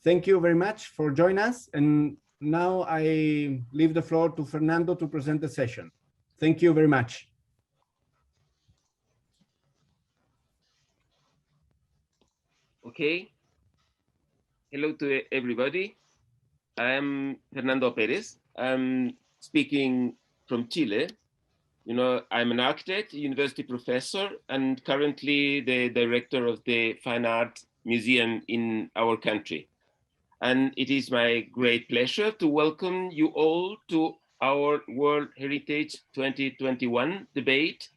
Thank you very much for joining us. And now I leave the floor to Fernando to present the session. Thank you very much. Okay. Hello to everybody. I'm Fernando Pérez. I'm speaking from Chile. You know, I'm an architect, university professor, and currently the director of the Fine Art Museum in our country. And it is my great pleasure to welcome you all to our World Heritage 2021 debate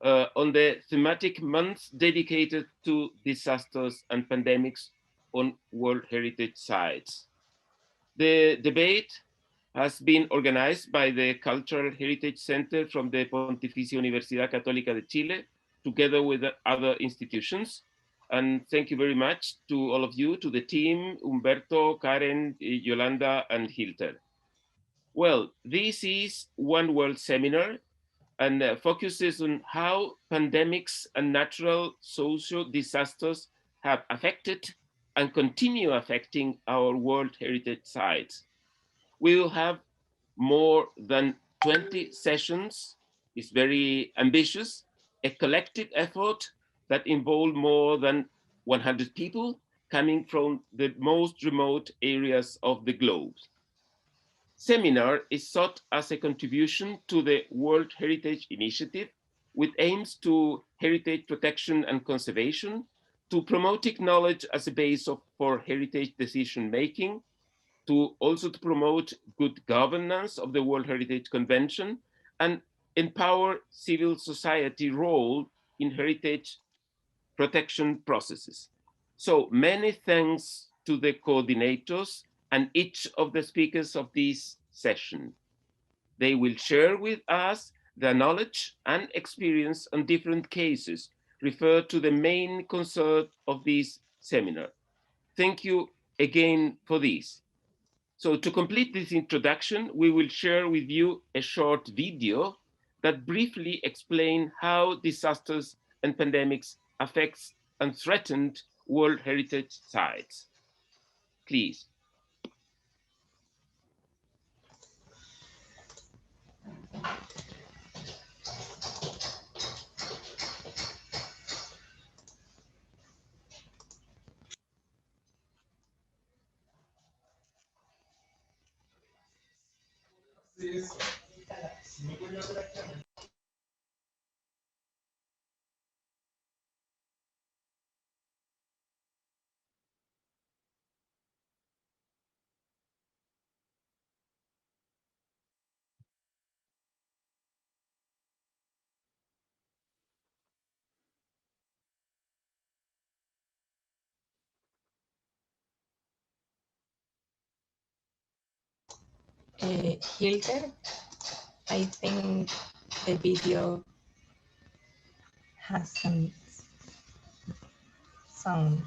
on the thematic month dedicated to disasters and pandemics on World Heritage Sites. The debate has been organized by the Cultural Heritage Center from the Pontificia Universidad Católica de Chile, together with other institutions. And thank you very much to all of you, to the team, Humberto, Karen, Yolanda, and Hilter. Well, this is One World Seminar and focuses on how pandemics and natural social disasters have affected and continue affecting our World Heritage Sites. We will have more than 20 sessions. It's very ambitious, a collective effort that involved more than 100 people coming from the most remote areas of the globe. Seminar is sought as a contribution to the World Heritage Initiative with aims to heritage protection and conservation, to promoting knowledge as a base for heritage decision making, to also to promote good governance of the World Heritage Convention, and empower civil society role in heritage protection processes. So many thanks to the coordinators and each of the speakers of this session. They will share with us their knowledge and experience on different cases referred to the main concern of this seminar. Thank you again for this. So to complete this introduction, we will share with you a short video that briefly explains how disasters and pandemics affects and threatened World Heritage Sites. Please. Hilter, I think the video has some sound.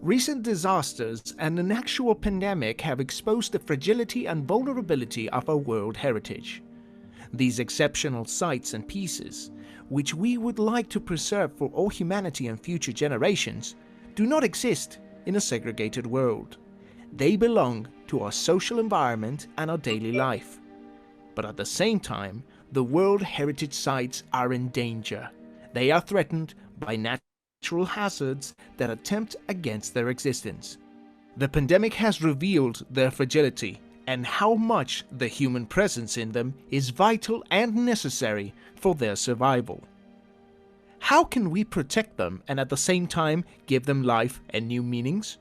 Recent disasters and an actual pandemic have exposed the fragility and vulnerability of our world heritage. These exceptional sites and pieces, which we would like to preserve for all humanity and future generations, do not exist in a segregated world. They belong to our social environment and our daily life. But at the same time, the World Heritage Sites are in danger. They are threatened by natural hazards that attempt against their existence. The pandemic has revealed their fragility and how much the human presence in them is vital and necessary for their survival. how can we protect them and at the same time give them life and new meanings?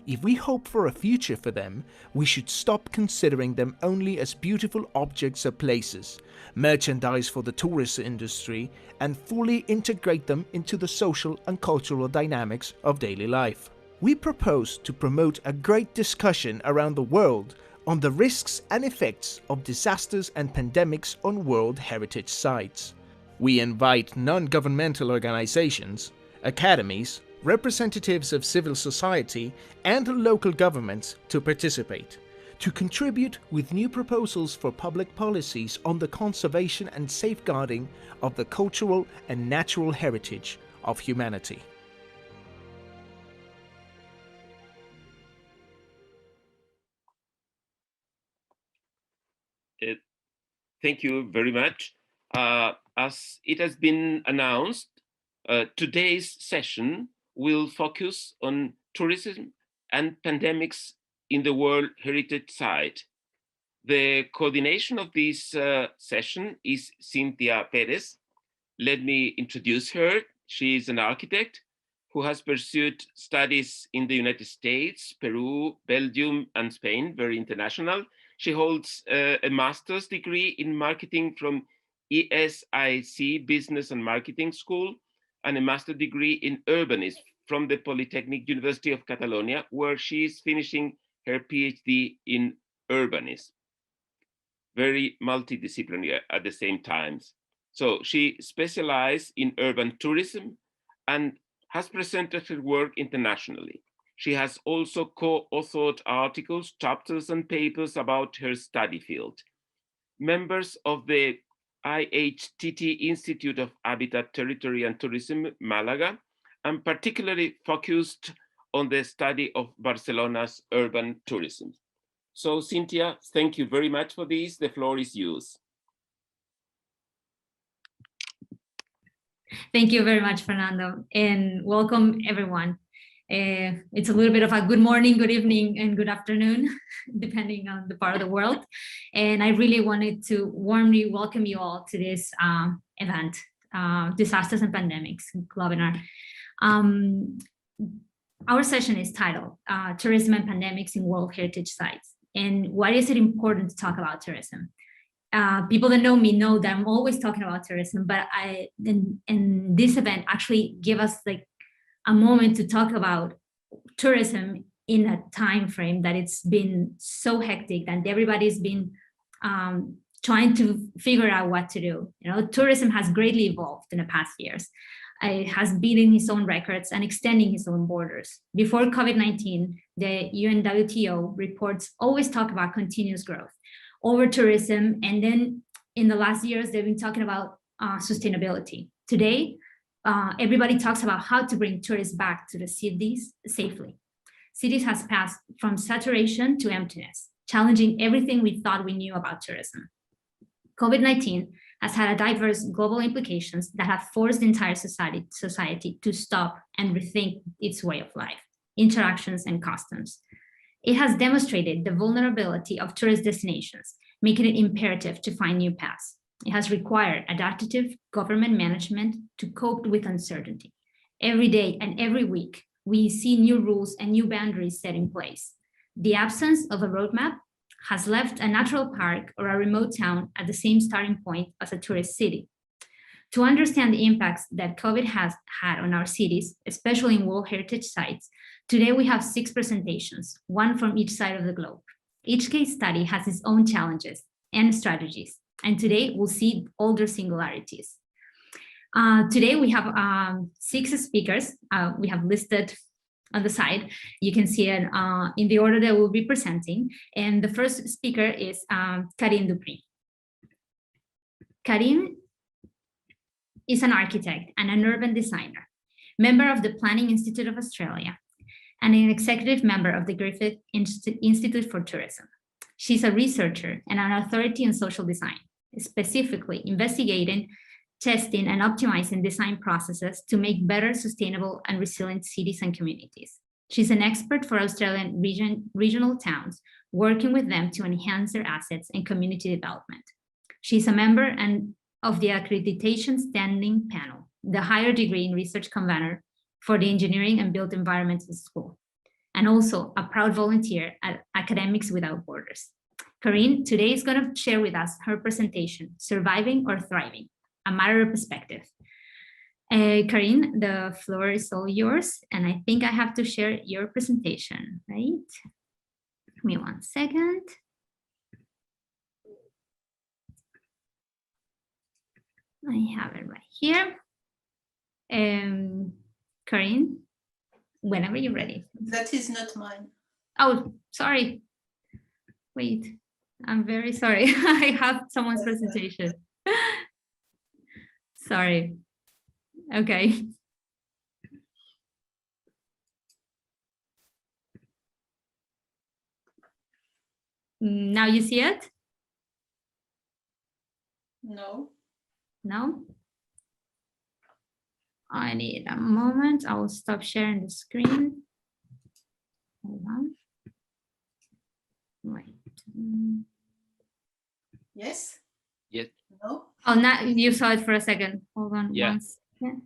If we hope for a future for them, we should stop considering them only as beautiful objects or places, merchandise for the tourist industry, and fully integrate them into the social and cultural dynamics of daily life. We propose to promote a great discussion around the world on the risks and effects of disasters and pandemics on World Heritage Sites. We invite non-governmental organizations, academies, representatives of civil society and local governments to participate, to contribute with new proposals for public policies on the conservation and safeguarding of the cultural and natural heritage of humanity. Thank you very much. As it has been announced, today's session will focus on tourism and pandemics in the World Heritage Site. The coordination of this session is Cynthia Pérez. Let me introduce her. She is an architect who has pursued studies in the United States, Peru, Belgium, and Spain, very international. She holds a master's degree in marketing from ESIC Business and Marketing School and a master's degree in urbanism from the Polytechnic University of Catalonia, where she is finishing her PhD in urbanism. Very multidisciplinary at the same time. So she specialized in urban tourism and has presented her work internationally. She has also co-authored articles, chapters, and papers about her study field. Members of the IHTT Institute of Habitat, Territory, and Tourism, Malaga, and particularly focused on the study of Barcelona's urban tourism. So Cynthia, thank you very much for this. The floor is yours. Thank you very much, Fernando, and welcome everyone. It's a little bit of a good morning, good evening, and good afternoon, depending on the part of the world. And I really wanted to warmly welcome you all to this event, Disasters and Pandemics webinar. Our session is titled Tourism and Pandemics in World Heritage Sites. And why is it important to talk about tourism? People that know me know that I'm always talking about tourism, but in this event actually give us like a moment to talk about tourism in a time frame that it's been so hectic and everybody's been trying to figure out what to do. You know, tourism has greatly evolved in the past years. It has beaten its own records and extending its own borders. Before COVID-19, the UNWTO reports always talk about continuous growth over tourism. And then in the last years, they've been talking about sustainability. Today, everybody talks about how to bring tourists back to the cities safely. Cities has passed from saturation to emptiness, challenging everything we thought we knew about tourism. COVID-19 has had a diverse global implications that have forced the entire society to stop and rethink its way of life, interactions, and customs. It has demonstrated the vulnerability of tourist destinations, making it imperative to find new paths. It has required adaptive government management to cope with uncertainty. Every day and every week, we see new rules and new boundaries set in place. The absence of a roadmap has left a natural park or a remote town at the same starting point as a tourist city. To understand the impacts that COVID has had on our cities, especially in World Heritage Sites, today we have 6 presentations, one from each side of the globe. Each case study has its own challenges and strategies, and today we'll see all their singularities. Today we have 6 speakers. We have listed on the side. You can see it in the order that we'll be presenting. And the first speaker is Karine Dupre. Karine is an architect and an urban designer, member of the Planning Institute of Australia, and an executive member of the Griffith Institute for Tourism. She's a researcher and an authority in social design, specifically investigating, testing, and optimizing design processes to make better, sustainable, and resilient cities and communities. She's an expert for Australian regional towns, working with them to enhance their assets and community development. She's a member of the Accreditation Standing Panel the higher degree in research convener for the Engineering and Built Environmental School, and also a proud volunteer at Academics Without Borders. Karine today is going to share with us her presentation, Surviving or Thriving, a Matter of Perspective. Karine, the floor is all yours, and I think I have to share your presentation, right? Give me 1 second. I have it right here. Karine, whenever you're ready. That is not mine. Oh, sorry. Wait, I'm very sorry. I have someone's presentation. Sorry. Okay. Now you see it? No. No? I need a moment. I will stop sharing the screen. Hold on. Wait. Yes? Yes. No? Oh, now you saw it for a second. Hold on. Yeah. 1 second.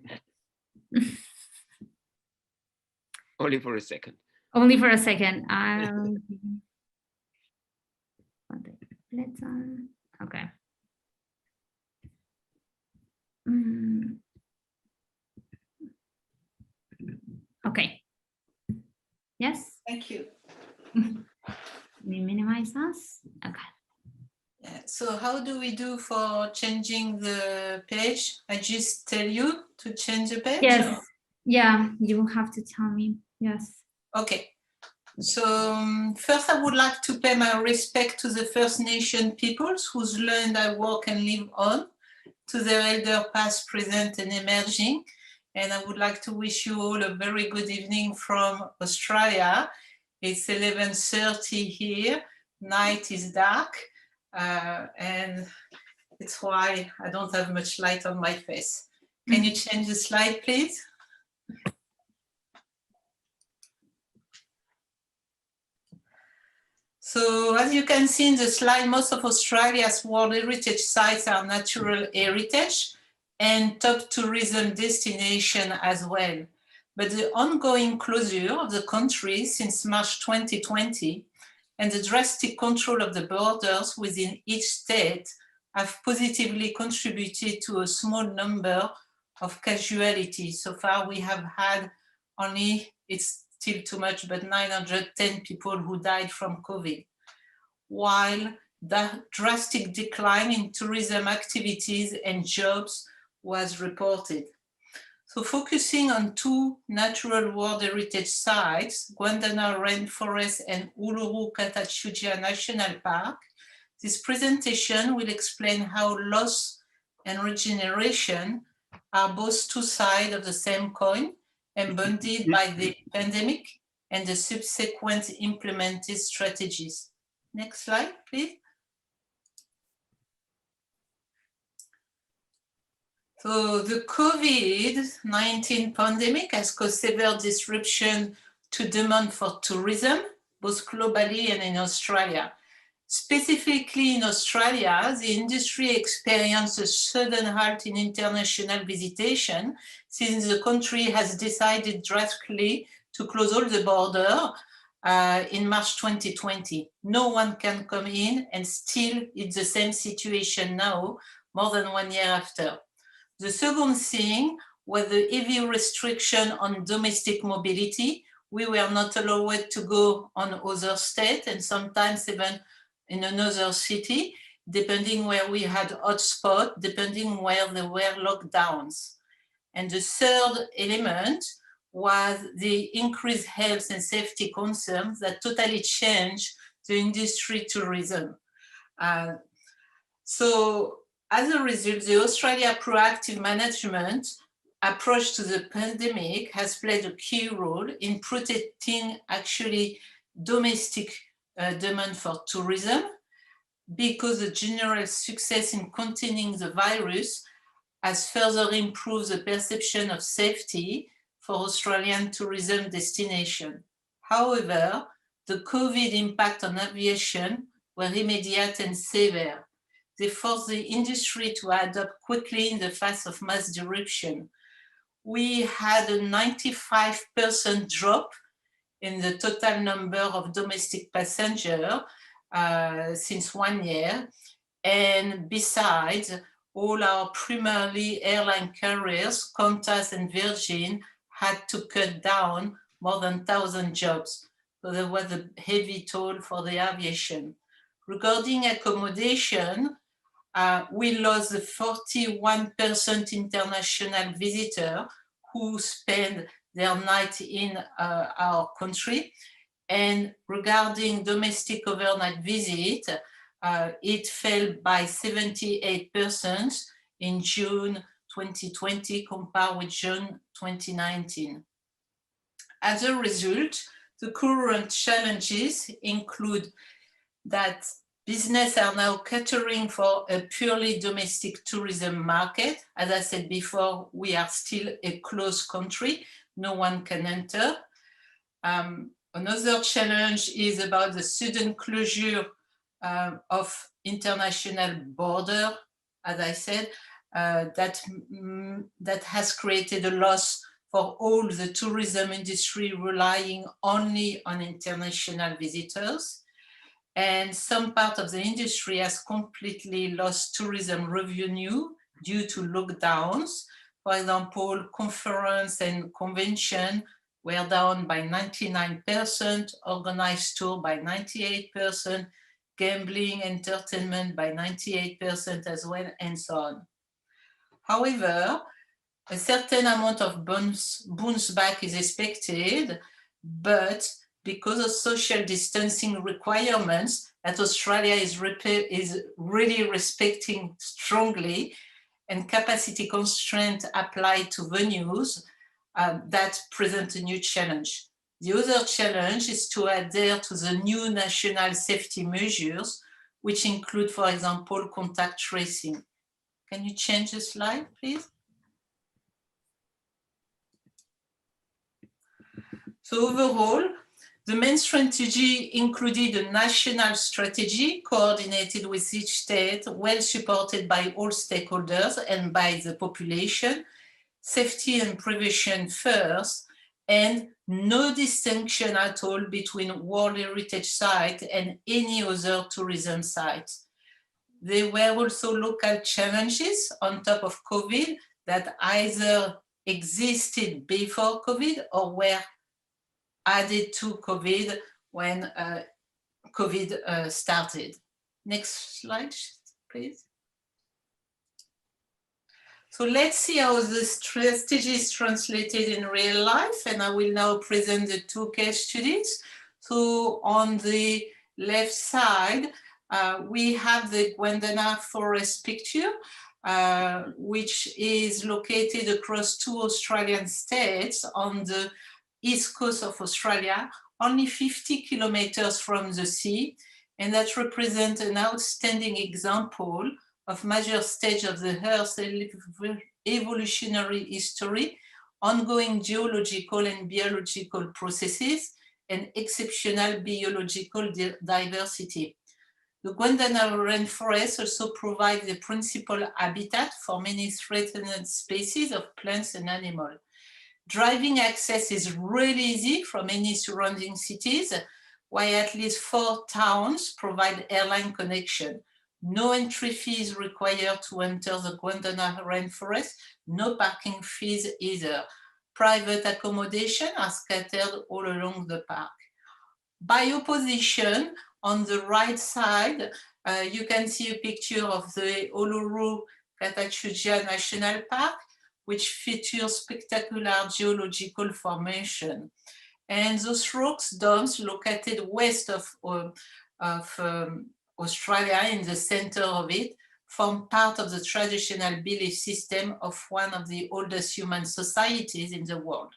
Only for a second. Only for a second. Okay. Okay. Yes. Thank you. We minimize us. Okay. Yeah. So how do we do for changing the page? I just tell you to change the page? Yes. Or? Yeah, you will have to tell me. Yes. Okay. So first I would like to pay my respect to the First Nation peoples whose land I work and live on, to their elder past, present and emerging. And I would like to wish you all a very good evening from Australia. It's 11:30 here, night is dark, and it's why I don't have much light on my face. Can you change the slide, please? So as you can see in the slide, most of Australia's World Heritage Sites are natural heritage and top tourism destination as well. But the ongoing closure of the country since March 2020 and the drastic control of the borders within each state have positively contributed to a small number of casualties. So far we have had only, it's still too much, but 910 people who died from COVID, while the drastic decline in tourism activities and jobs was reported. So focusing on two natural World Heritage sites, Guandanara Rainforest and Uluru Katachuja National Park, this presentation will explain how loss and regeneration are both two sides of the same coin, embodied by the pandemic and the subsequent implemented strategies. Next slide, please. So the COVID-19 pandemic has caused severe disruption to demand for tourism, both globally and in Australia. Specifically in Australia, the industry experienced a sudden halt in international visitation since the country has decided drastically to close all the border in March 2020. No one can come in, and still it's the same situation now, more than 1 year after. The second thing was the heavy restriction on domestic mobility. We were not allowed to go on other states and sometimes even in another city, depending where we had hotspot, depending where there were lockdowns. And the third element was the increased health and safety concerns that totally changed the industry tourism. So as a result, the Australia proactive management approach to the pandemic has played a key role in protecting actually domestic demand for tourism, because the general success in containing the virus has further improved the perception of safety for Australian tourism destination. However, the COVID impact on aviation were immediate and severe. They forced the industry to adapt quickly in the face of mass disruption. we had a 95% drop in the total number of domestic passengers since 1 year. And besides, all our primarily airline carriers, Qantas and Virgin, had to cut down more than 1,000 jobs. So there was a heavy toll for the aviation. Regarding accommodation, we lost the 41% international visitor who spend their night in our country. And regarding domestic overnight visit, it fell by 78% in June 2020 compared with June 2019. As a result, the current challenges include that business are now catering for a purely domestic tourism market. As I said before, we are still a closed country. No one can enter. Another challenge is about the sudden closure of international border, as I said, that has created a loss for all the tourism industry relying only on international visitors. And some part of the industry has completely lost tourism revenue due to lockdowns. For example, conference and convention were down by 99%, organized tour by 98%, gambling, entertainment by 98% as well, and so on. However, a certain amount of bounce back is expected, but because of social distancing requirements that Australia is really respecting strongly, and capacity constraints applied to venues, that present a new challenge. The other challenge is to adhere to the new national safety measures, which include, for example, contact tracing. Can you change the slide, please? So overall, the main strategy included a national strategy coordinated with each state, well supported by all stakeholders and by the population, safety and prevention first, and no distinction at all between World Heritage Site and any other tourism site. There were also local challenges on top of COVID that either existed before COVID or were added to COVID when COVID started. Next slide, please. So let's see how the strategy is translated in real life, and I will now present the two case studies. So on the left side, we have the Guandana forest picture, which is located across 2 Australian states on the east coast of Australia, only 50 kilometers from the sea, and that represents an outstanding example of major stage of the Earth's evolutionary history, ongoing geological and biological processes, and exceptional biological diversity. The Guandana rainforest also provides the principal habitat for many threatened species of plants and animals. Driving access is really easy from any surrounding cities, while at least 4 towns provide airline connection. No entry fees required to enter the Guandana rainforest, no parking fees either. Private accommodation are scattered all along the park. By opposition, on the right side, you can see a picture of the Uluru-Katachuja National Park, which features spectacular geological formation. And those rocks domes located west of Australia, in the center of it, form part of the traditional belief system of one of the oldest human societies in the world.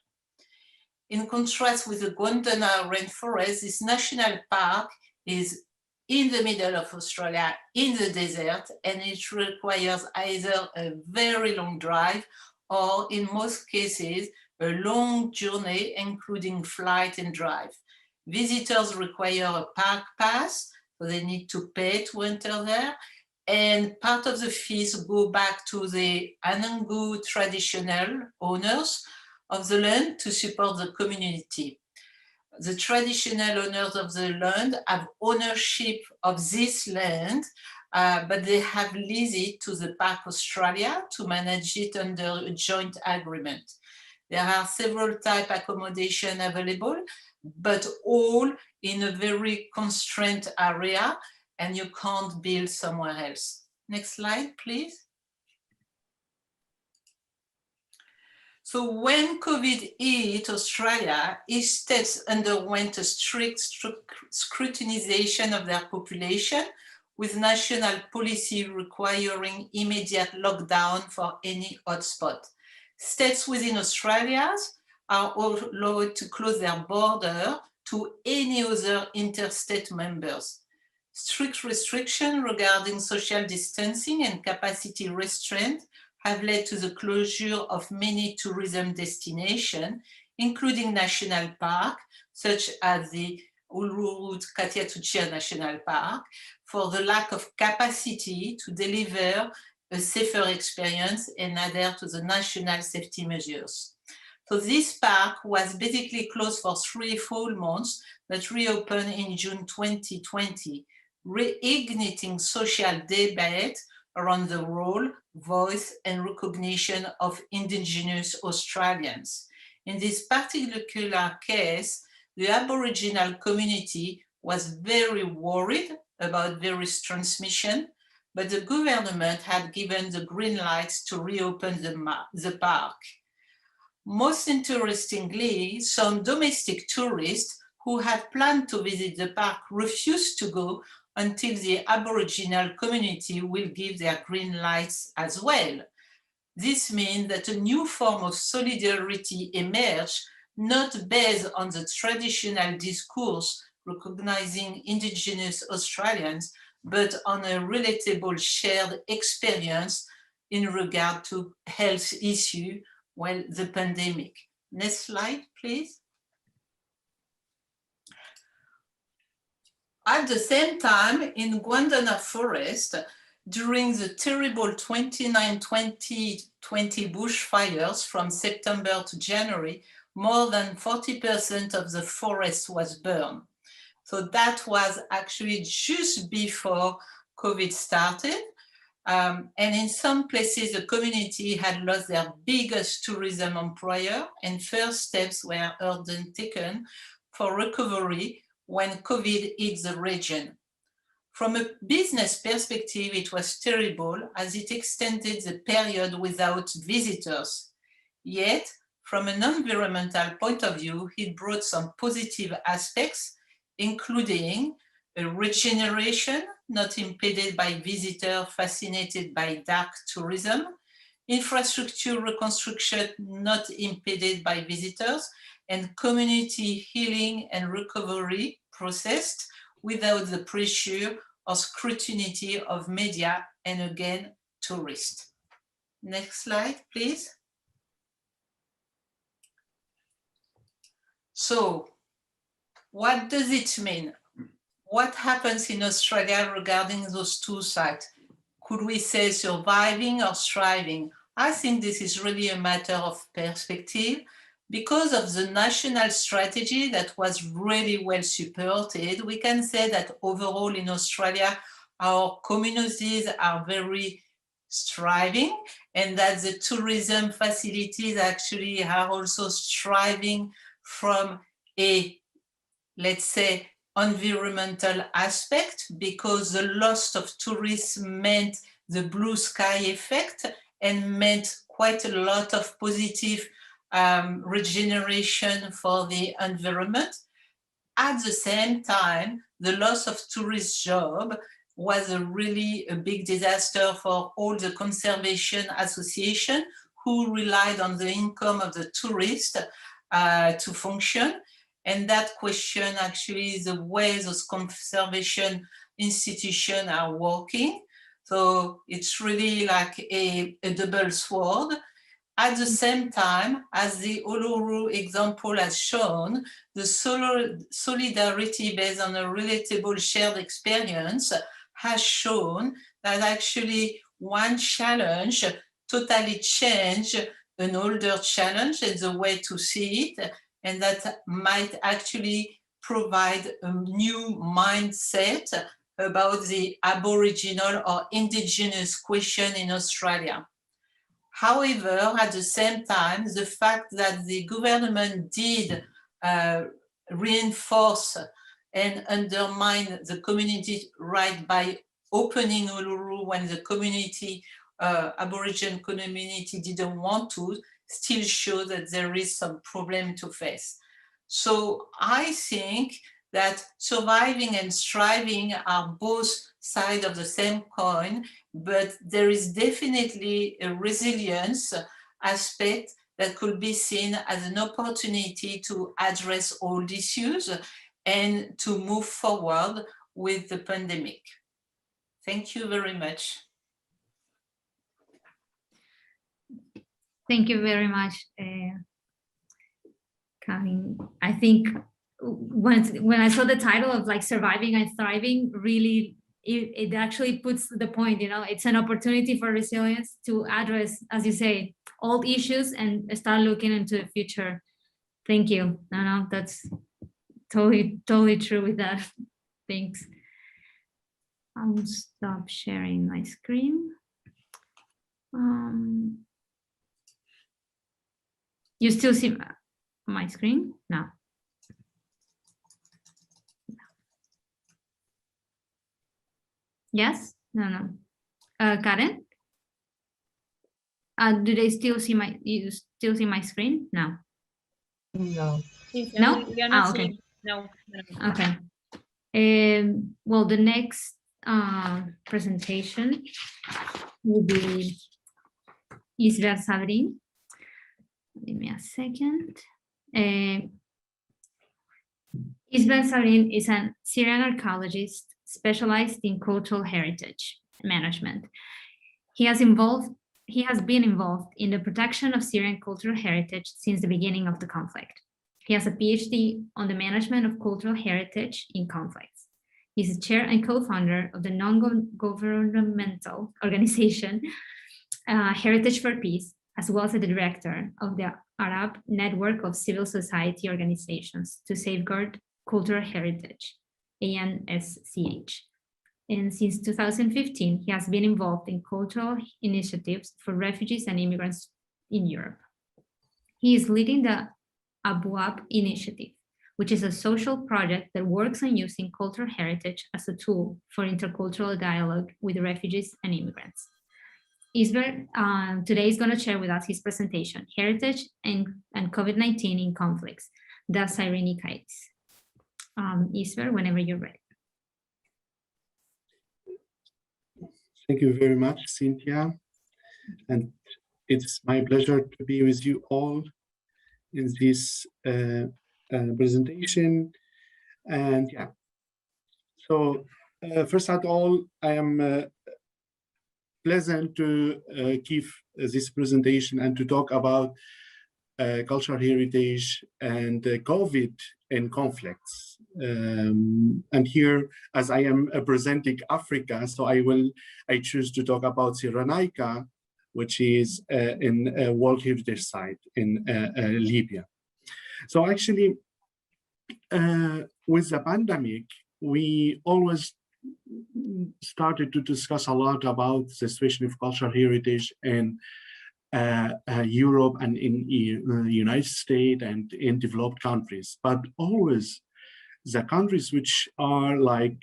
In contrast with the Guandana rainforest, this national park is in the middle of Australia, in the desert, and it requires either a very long drive or, in most cases, a long journey, including flight and drive. Visitors require a park pass, so they need to pay to enter there, and part of the fees go back to the Anangu traditional owners of the land to support the community. The traditional owners of the land have ownership of this land, but they have leased it to the Park Australia to manage it under a joint agreement. There are several type accommodation available, but all in a very constrained area, and you can't build somewhere else. Next slide, please. So when COVID hit Australia, each state underwent a strict scrutinization of their population, with national policy requiring immediate lockdown for any hotspot. States within Australia are allowed to close their border to any other interstate members. Strict restrictions regarding social distancing and capacity restraint have led to the closure of many tourism destinations, including national parks, such as the Uluru-Katiatuchia National Park, for the lack of capacity to deliver a safer experience and adhere to the national safety measures. So this park was basically closed for 3 full months, but reopened in June 2020, reigniting social debate around the role, voice, and recognition of Indigenous Australians. In this particular case, the Aboriginal community was very worried about virus transmission, but the government had given the green lights to reopen the park. Most interestingly, some domestic tourists who had planned to visit the park refused to go until the Aboriginal community will give their green lights as well. This means that a new form of solidarity emerged, not based on the traditional discourse recognizing Indigenous Australians, but on a relatable shared experience in regard to health issue, well, the pandemic. Next slide, please. At the same time, in Guandana Forest, during the terrible 2020 bushfires from September to January, more than 40% of the forest was burned. So that was actually just before COVID started. And in some places, the community had lost their biggest tourism employer, and first steps were taken for recovery when COVID hit the region. From a business perspective, it was terrible as it extended the period without visitors. Yet, from an environmental point of view, it brought some positive aspects, including a regeneration not impeded by visitors fascinated by dark tourism, infrastructure reconstruction not impeded by visitors, and community healing and recovery processed without the pressure or scrutiny of media and, again, tourists. Next slide, please. So, what does it mean? What happens in Australia regarding those two sites? Could we say surviving or thriving? I think this is really a matter of perspective. Because of the national strategy that was really well supported, we can say that overall in Australia, our communities are very thriving, and that the tourism facilities actually are also thriving from a, let's say, environmental aspect, because the loss of tourists meant the blue sky effect and meant quite a lot of positive regeneration for the environment. At the same time, the loss of tourist job was really a big disaster for all the conservation associations who relied on the income of the tourists to function. And that question actually is the way those conservation institutions are working. So it's really like a double sword. At the same time, as the Uluru example has shown, the solidarity based on a relatable shared experience has shown that actually one challenge totally changed an older challenge and the way to see it, and that might actually provide a new mindset about the Aboriginal or indigenous question in Australia. However, at the same time, the fact that the government did reinforce and undermine the community right by opening Uluru when the community, Aboriginal community didn't want to, still show that there is some problem to face. So I think that surviving and striving are both sides of the same coin, but there is definitely a resilience aspect that could be seen as an opportunity to address all issues and to move forward with the pandemic. Thank you very much. Thank you very much, Karine. I think when I saw the title of like surviving and thriving, really, it actually puts the point, you know, it's an opportunity for resilience to address, as you say, old issues and start looking into the future. Thank you. No, that's totally true with that. Thanks. I'll stop sharing my screen. You still see my screen? No. Yes? No. Karen? Do they still see you still see my screen? No. No. No? We are not okay. seeing. No. Okay. Well, the next presentation will be Isber Sabrine. Give me a second. Isber Sabrine is a Syrian archaeologist specialized in cultural heritage management. He has been involved in the protection of Syrian cultural heritage since the beginning of the conflict. He has a PhD on the management of cultural heritage in conflicts. He's the chair and co-founder of the non-governmental organization Heritage for Peace, as well as the director of the Arab Network of Civil Society Organizations to Safeguard Cultural Heritage, ANSCH. And since 2015, he has been involved in cultural initiatives for refugees and immigrants in Europe. He is leading the URBinLAB initiative, which is a social project that works on using cultural heritage as a tool for intercultural dialogue with refugees and immigrants. Isber today is going to share with us his presentation, Heritage and COVID-19 in Conflicts, the Cyrene case. Isber, whenever you're ready. Thank you very much, Cynthia. And it's my pleasure to be with you all in this presentation. And yeah, so first of all, I am pleasant to give this presentation and to talk about cultural heritage and COVID in conflicts. And here, as I am presenting Africa, so I choose to talk about Cyrenaica, which is in a World Heritage Site in Libya. So actually, with the pandemic, we always started to discuss a lot about the situation of cultural heritage in Europe and in the United States and in developed countries, but always the countries which are like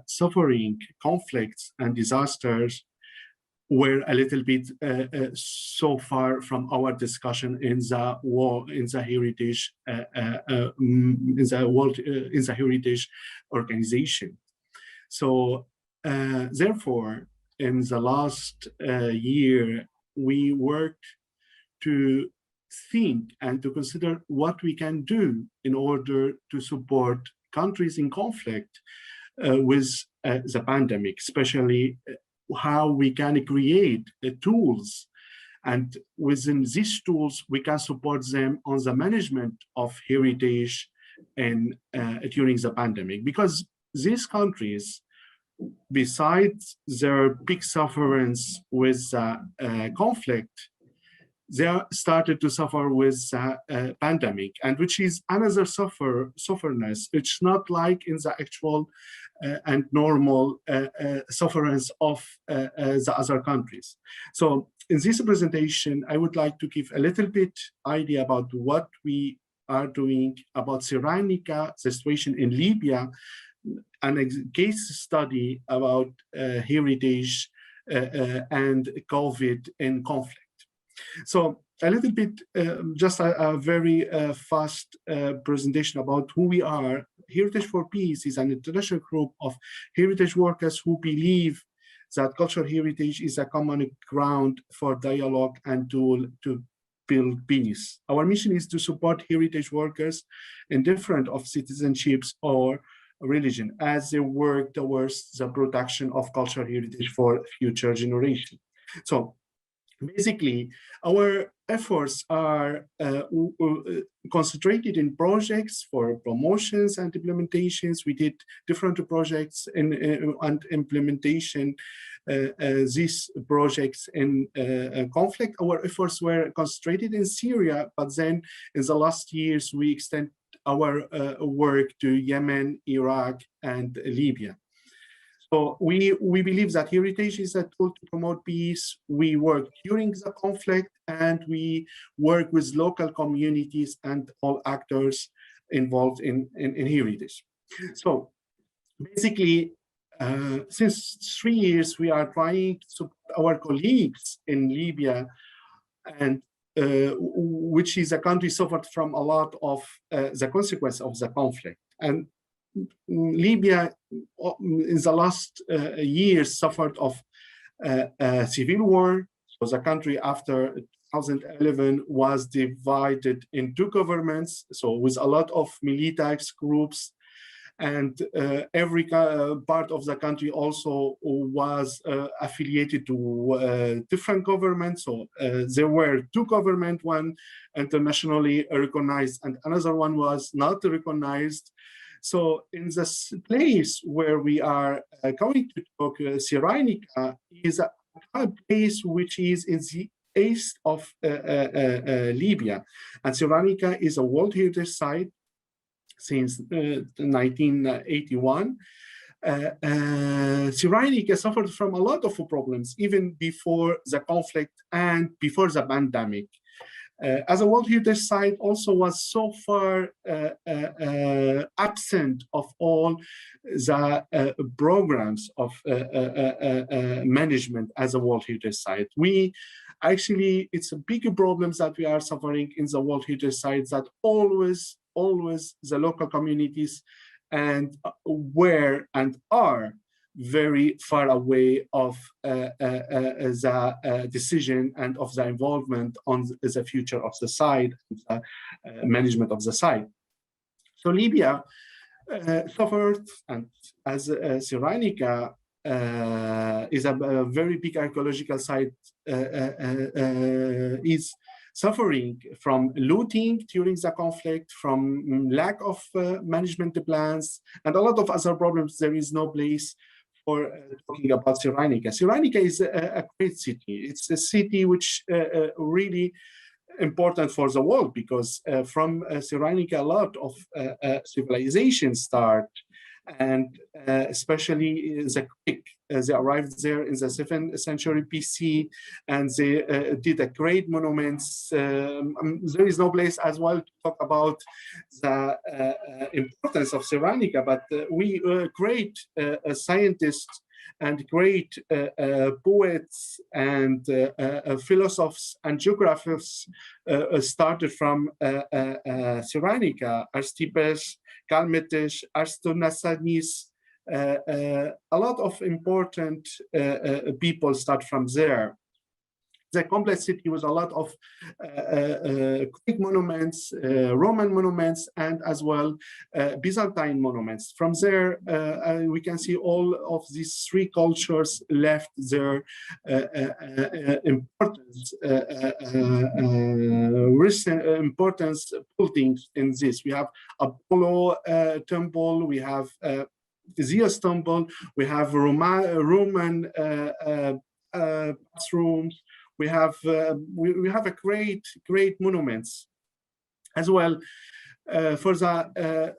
suffering conflicts and disasters were a little bit so far from our discussion in the war, in the heritage, in the heritage organization. So therefore, in the last year, we worked to think and to consider what we can do in order to support countries in conflict with the pandemic, especially how we can create tools, and within these tools we can support them on the management of heritage and during the pandemic, because these countries besides their big sufferance with conflict, they started to suffer with pandemic, and which is another sufferness. It's not like in the actual and normal sufferance of the other countries. So in this presentation, I would like to give a little bit idea about what we are doing about Cyrenaica, the situation in Libya, and a case study about heritage and COVID in conflict. So a little bit, just a very fast presentation about who we are. Heritage for Peace is an international group of heritage workers who believe that cultural heritage is a common ground for dialogue and tool to build peace. Our mission is to support heritage workers indifferent of citizenships or religion as they work towards the protection of cultural heritage for future generations. So basically, our efforts are concentrated in projects for promotions and implementations. We did different projects and implementation these projects in conflict. Our efforts were concentrated in Syria, but then in the last years, we extend our work to Yemen, Iraq, and Libya. So we believe that heritage is a tool to promote peace. We work during the conflict, and we work with local communities and all actors involved in heritage. So basically, since 3 years, we are trying to support our colleagues in Libya, and which is a country suffered from a lot of the consequence of the conflict. And Libya in the last years suffered of civil war. So the country after 2011 was divided in two governments, so with a lot of military groups, and every part of the country also was affiliated to different governments. So there were two governments, one internationally recognized and another one was not recognized. So in this place where we are going to talk, Cyrenaica is a place which is in the east of Libya. And Cyrenaica is a World Heritage Site since 1981. Cyrenaica suffered from a lot of problems, even before the conflict and before the pandemic. As a World Heritage Site, also was so far absent of all the programs of management as a World Heritage Site. We actually, it's a big problem that we are suffering in the World Heritage Sites, that always the local communities and were and are very far away of the decision and of the involvement on the future of the site, the management of the site. So Libya suffered, and as Cyrenaica is a very big archaeological site, is suffering from looting during the conflict, from lack of management plans, and a lot of other problems. There is no place for talking about Cyrenaica. Cyrenaica is a great city. It's a city which really important for the world, because from Cyrenaica a lot of civilizations start, and especially the Greek. They arrived there in the 7th century BC, and they did a great monuments. There is no place as well to talk about the importance of Cyrenaica, but we great scientists and great poets and philosophers and geographers started from Cyrenaica. Aristippus, Calmetes, Aristonasanis, a lot of important people start from there. The complex city with a lot of Greek monuments, Roman monuments, and as well Byzantine monuments. From there, we can see all of these three cultures left their importance, recent importance buildings in this. We have Apollo temple, we have Temple. We have Roman bathrooms. We have a great monuments as well. For the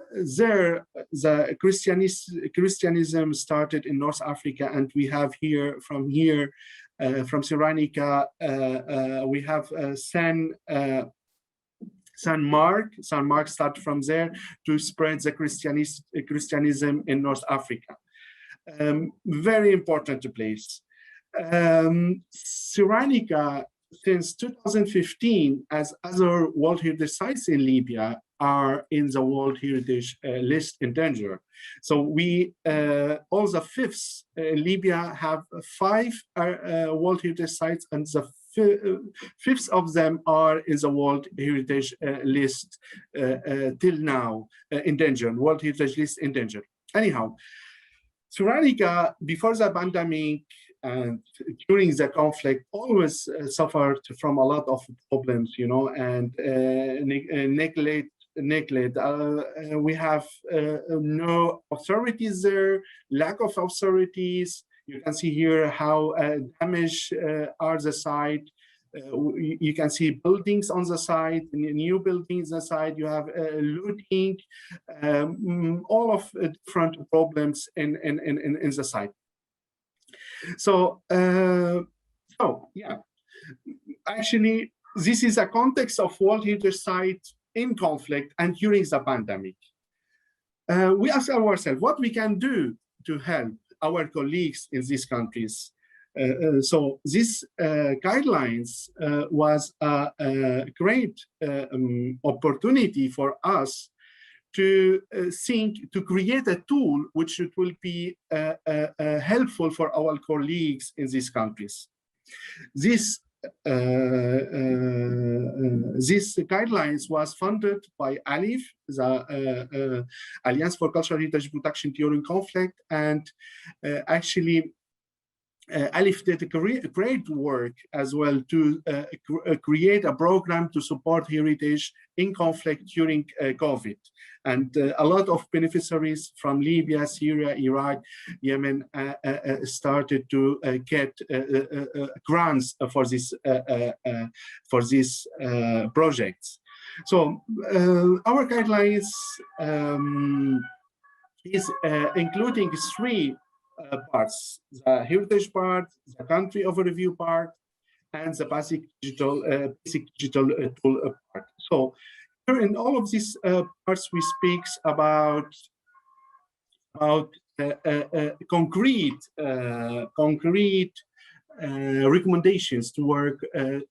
Christianism started in North Africa, and we have from Cyrenaica, we have San Mark started from there to spread the Christianism in North Africa. Very important place. Cyrenaica, since 2015, as other World Heritage Sites in Libya, are in the World Heritage list in danger. So we, all the fifths in Libya have 5 World Heritage Sites, and the fifth of them are in the World Heritage list till now, in danger, World Heritage list in danger. Anyhow, Cyrenaica, before the pandemic and during the conflict, always suffered from a lot of problems, you know, and neglect. We have no authorities there, lack of authorities. You can see here how damaged are the site. You can see buildings on the side, new buildings on the side. You have looting, all of different problems in the site. So, yeah, actually, this is a context of World Heritage Site in conflict and during the pandemic. We ask ourselves what we can do to help our colleagues in these countries. So this guidelines was a great opportunity for us to to create a tool which will be helpful for our colleagues in these countries. This guidelines was funded by ALIF, the Alliance for Cultural Heritage Protection During Conflict, and actually ALIF did a great work as well to create a program to support heritage in conflict during COVID. And a lot of beneficiaries from Libya, Syria, Iraq, Yemen started to get grants for this projects. So our guidelines is including 3 parts: the heritage part, the country overview part, and the basic digital tool part. So in all of these parts, we speak about concrete recommendations to work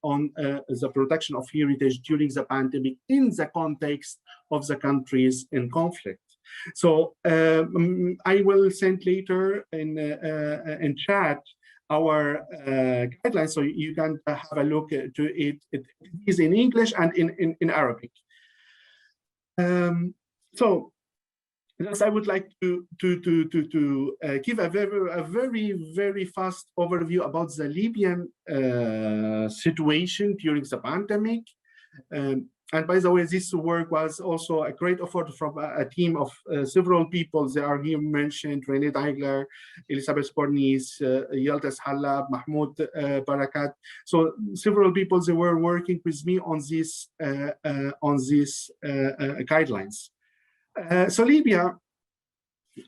on the protection of heritage during the pandemic in the context of the countries in conflict. So I will send later in chat our guidelines, so you can have a look to it. It is in English and in Arabic. So I would like to give a very fast overview about the Libyan situation during the pandemic. And by the way, this work was also a great effort from a team of several people. They are here mentioned: René Deigler, Elizabeth Bornis, Yildiz Hallab, Mahmoud Barakat. So several people, they were working with me on these guidelines. So Libya,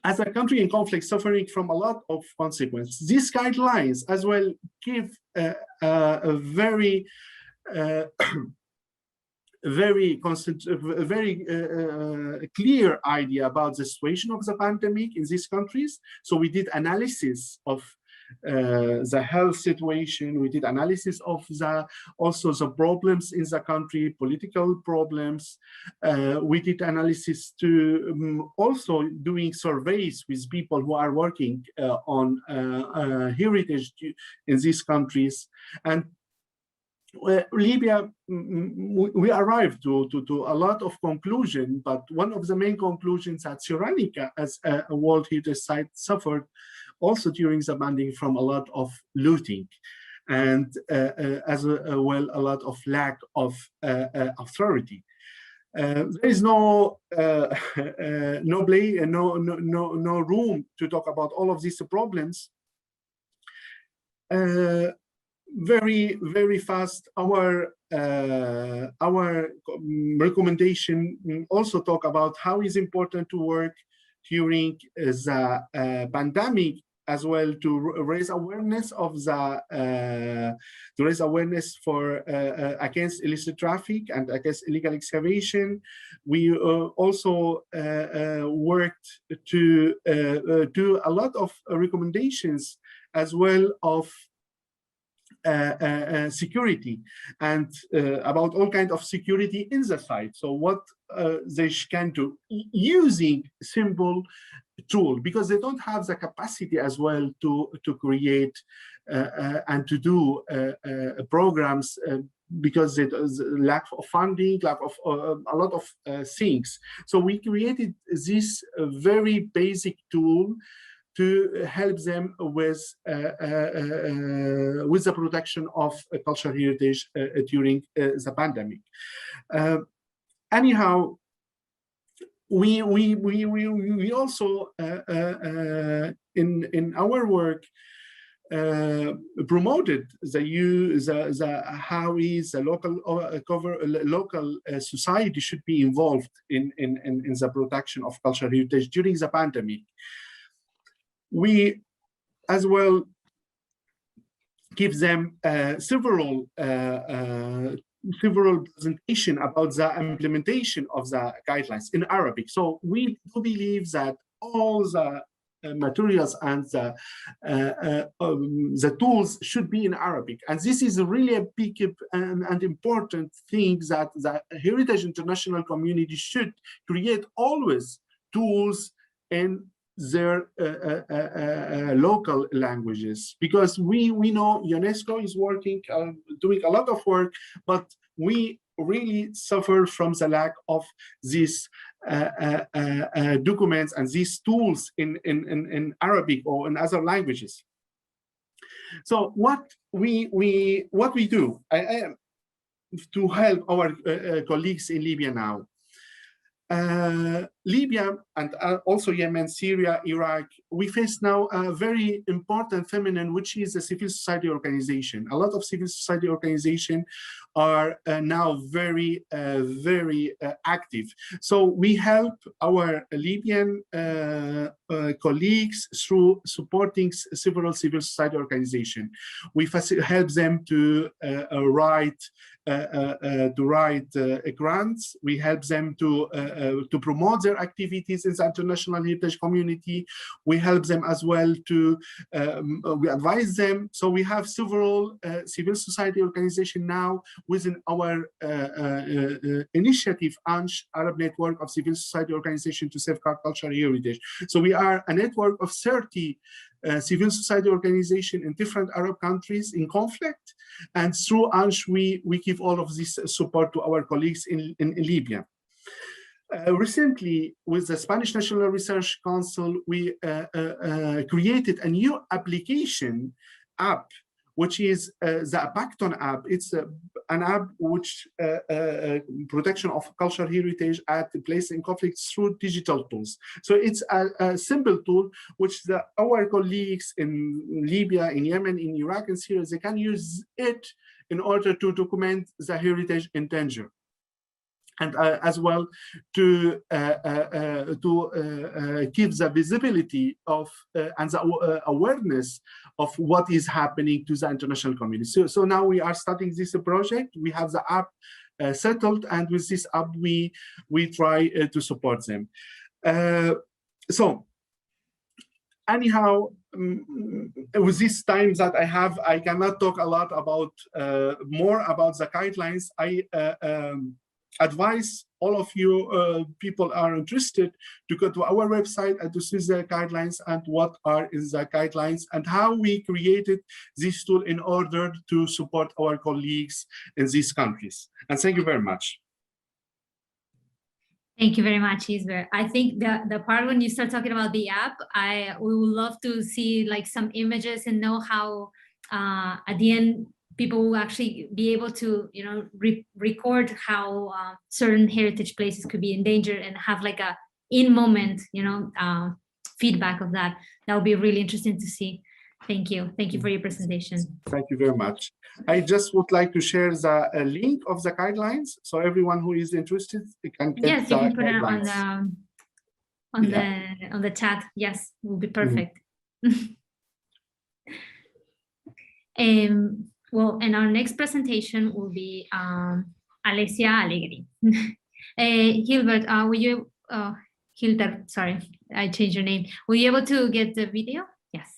as a country in conflict, suffering from a lot of consequences, these guidelines as well give a very clear idea about the situation of the pandemic in these countries. So we did analysis of the health situation. We did analysis of also the problems in the country, political problems. We did analysis to also doing surveys with people who are working on heritage in these countries. And Libya, we arrived to a lot of conclusion, but one of the main conclusions that Cyrenaica as a World Heritage Site suffered also during the pandemic from a lot of looting, and as well a lot of lack of authority. There is no no room to talk about all of these problems. Very fast. Our recommendation also talk about how is important to work during the pandemic, as well, to raise awareness of the for against illicit traffic and against illegal excavation. We also worked to do a lot of recommendations as well of security and about all kinds of security in the site. So what they can do using simple tool, because they don't have the capacity as well to create and to do programs because there's lack of funding, lack of a lot of things. So we created this very basic tool to help them with the protection of cultural heritage during the pandemic. Anyhow, we also in our work promoted how is the local society should be involved in the protection of cultural heritage during the pandemic. We as well give them several presentation about the implementation of the guidelines in Arabic. So we do believe that all the materials and the tools should be in Arabic. And this is really a big and important thing that the Heritage International community should create always tools in their local languages, because we know UNESCO is working, doing a lot of work, but we really suffer from the lack of these documents and these tools in Arabic or in other languages. So what we do to help our colleagues in Libya now. Libya and also Yemen, Syria, Iraq, we face now a very important phenomenon, which is a civil society organization. A lot of civil society organizations are now very active. So we help our Libyan colleagues through supporting several civil society organizations. We help them to write grants. We help them to promote their activities in the international heritage community. We help them as well to, we advise them. So we have several civil society organizations now within our initiative, ANSH, Arab Network of Civil Society Organizations to Safeguard Cultural Heritage. So we are a network of 30 civil society organizations in different Arab countries in conflict. And through ANSH, we give all of this support to our colleagues in Libya. Recently, with the Spanish National Research Council, we created a new application app, which is the Pacton app. It's an app which protection of cultural heritage at the place in conflicts through digital tools. So it's a simple tool which our colleagues in Libya, in Yemen, in Iraq, and Syria, they can use it in order to document the heritage in danger. And as well to give the visibility of and the awareness of what is happening to the international community. So now we are starting this project. We have the app settled, and with this app we try to support them. So anyhow, with this time that I have, I cannot talk a lot about more about the guidelines. I advise all of you people are interested to go to our website and to see the guidelines and what are in the guidelines and how we created this tool in order to support our colleagues in these countries. And thank you very much. Thank you very much, Isber. I think the part when you start talking about the app, we would love to see like some images and know how at the end people will actually be able to, you know, record how certain heritage places could be endangered and have like a in moment, you know, feedback of that. That would be really interesting to see. Thank you. Thank you for your presentation. Thank you very much. I just would like to share the link of the guidelines, so everyone who is interested can get yes, you can put guidelines. it on the chat. Yes, will be perfect. Well, and our next presentation will be Alessia Allegri. Gilbert, will you, Hilda, sorry, I changed your name. Will you able to get the video? Yes.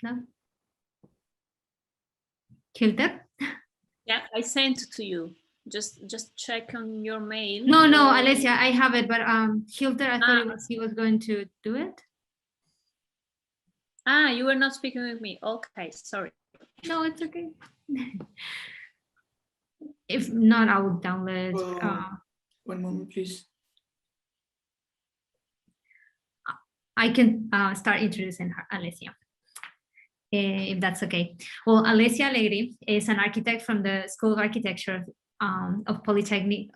No? Hilda? Yeah, I sent to you. Just check on your mail. No, Alessia, I have it, but Hilda, I thought he was going to do it. Ah, you were not speaking with me. Okay, sorry. No, it's okay. If not, I will download. One moment, please. I can start introducing her, Alessia, if that's okay. Well, Alessia Allegri is an architect from the School of Architecture of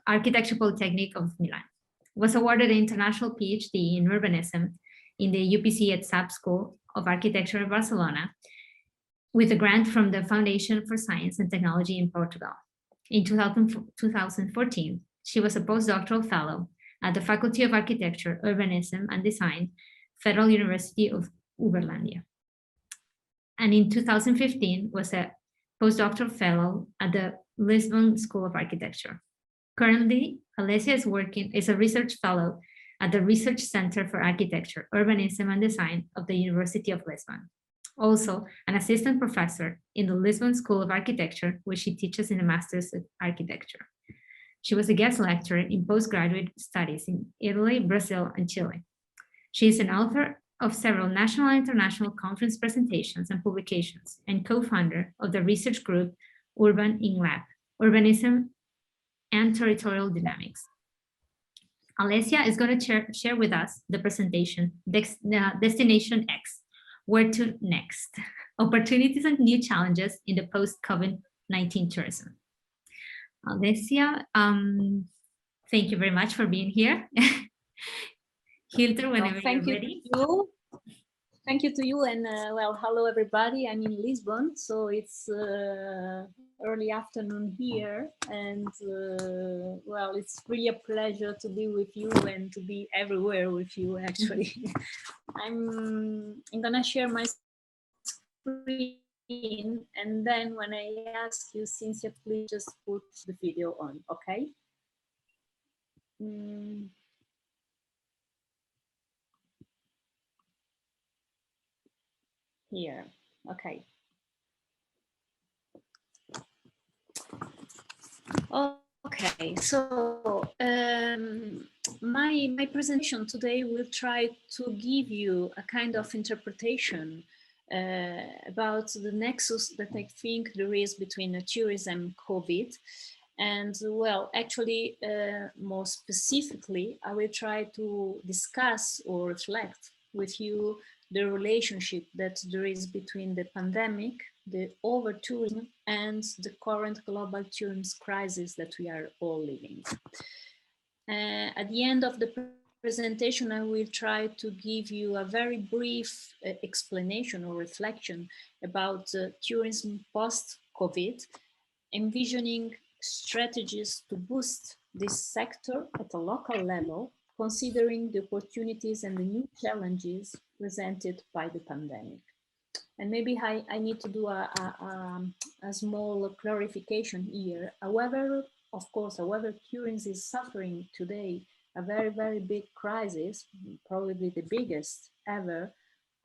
Architecture Polytechnic of Milan. Was awarded an international PhD in urbanism in the UPC at SAP School of Architecture of Barcelona with a grant from the Foundation for Science and Technology in Portugal. In 2014, she was a postdoctoral fellow at the Faculty of Architecture, Urbanism and Design, Federal University of Uberlândia. And in 2015 was a postdoctoral fellow at the Lisbon School of Architecture. Currently, Alessia is a research fellow at the Research Center for Architecture, Urbanism and Design of the University of Lisbon. Also, an assistant professor in the Lisbon School of Architecture, where she teaches in the Masters of Architecture. She was a guest lecturer in postgraduate studies in Italy, Brazil, and Chile. She is an author of several national and international conference presentations and publications, and co-founder of the research group URBinLAB, Urbanism and Territorial Dynamics. Alessia is going to share with us the presentation, Destination X, Where to Next, Opportunities and New Challenges in the Post-COVID-19 Tourism. Alessia, thank you very much for being here. Hilda, whenever you're ready. Thank you to you, and well, hello everybody. I'm in Lisbon, so it's early afternoon here, and well, it's really a pleasure to be with you and to be everywhere with you. Actually, I'm gonna share my screen, and then when I ask you, Cynthia, please just put the video on, okay? Here, okay. Okay, so my presentation today will try to give you a kind of interpretation about the nexus that I think there is between tourism and COVID. And well, actually, more specifically, I will try to discuss or reflect with you the relationship that there is between the pandemic, the over-tourism, and the current global tourism crisis that we are all living. At the end of the presentation, I will try to give you a very brief explanation or reflection about tourism post-COVID, envisioning strategies to boost this sector at a local level, considering the opportunities and the new challenges presented by the pandemic. And maybe I need to do a small clarification here. However, of course, however, tourism is suffering today a very, very big crisis, probably the biggest ever.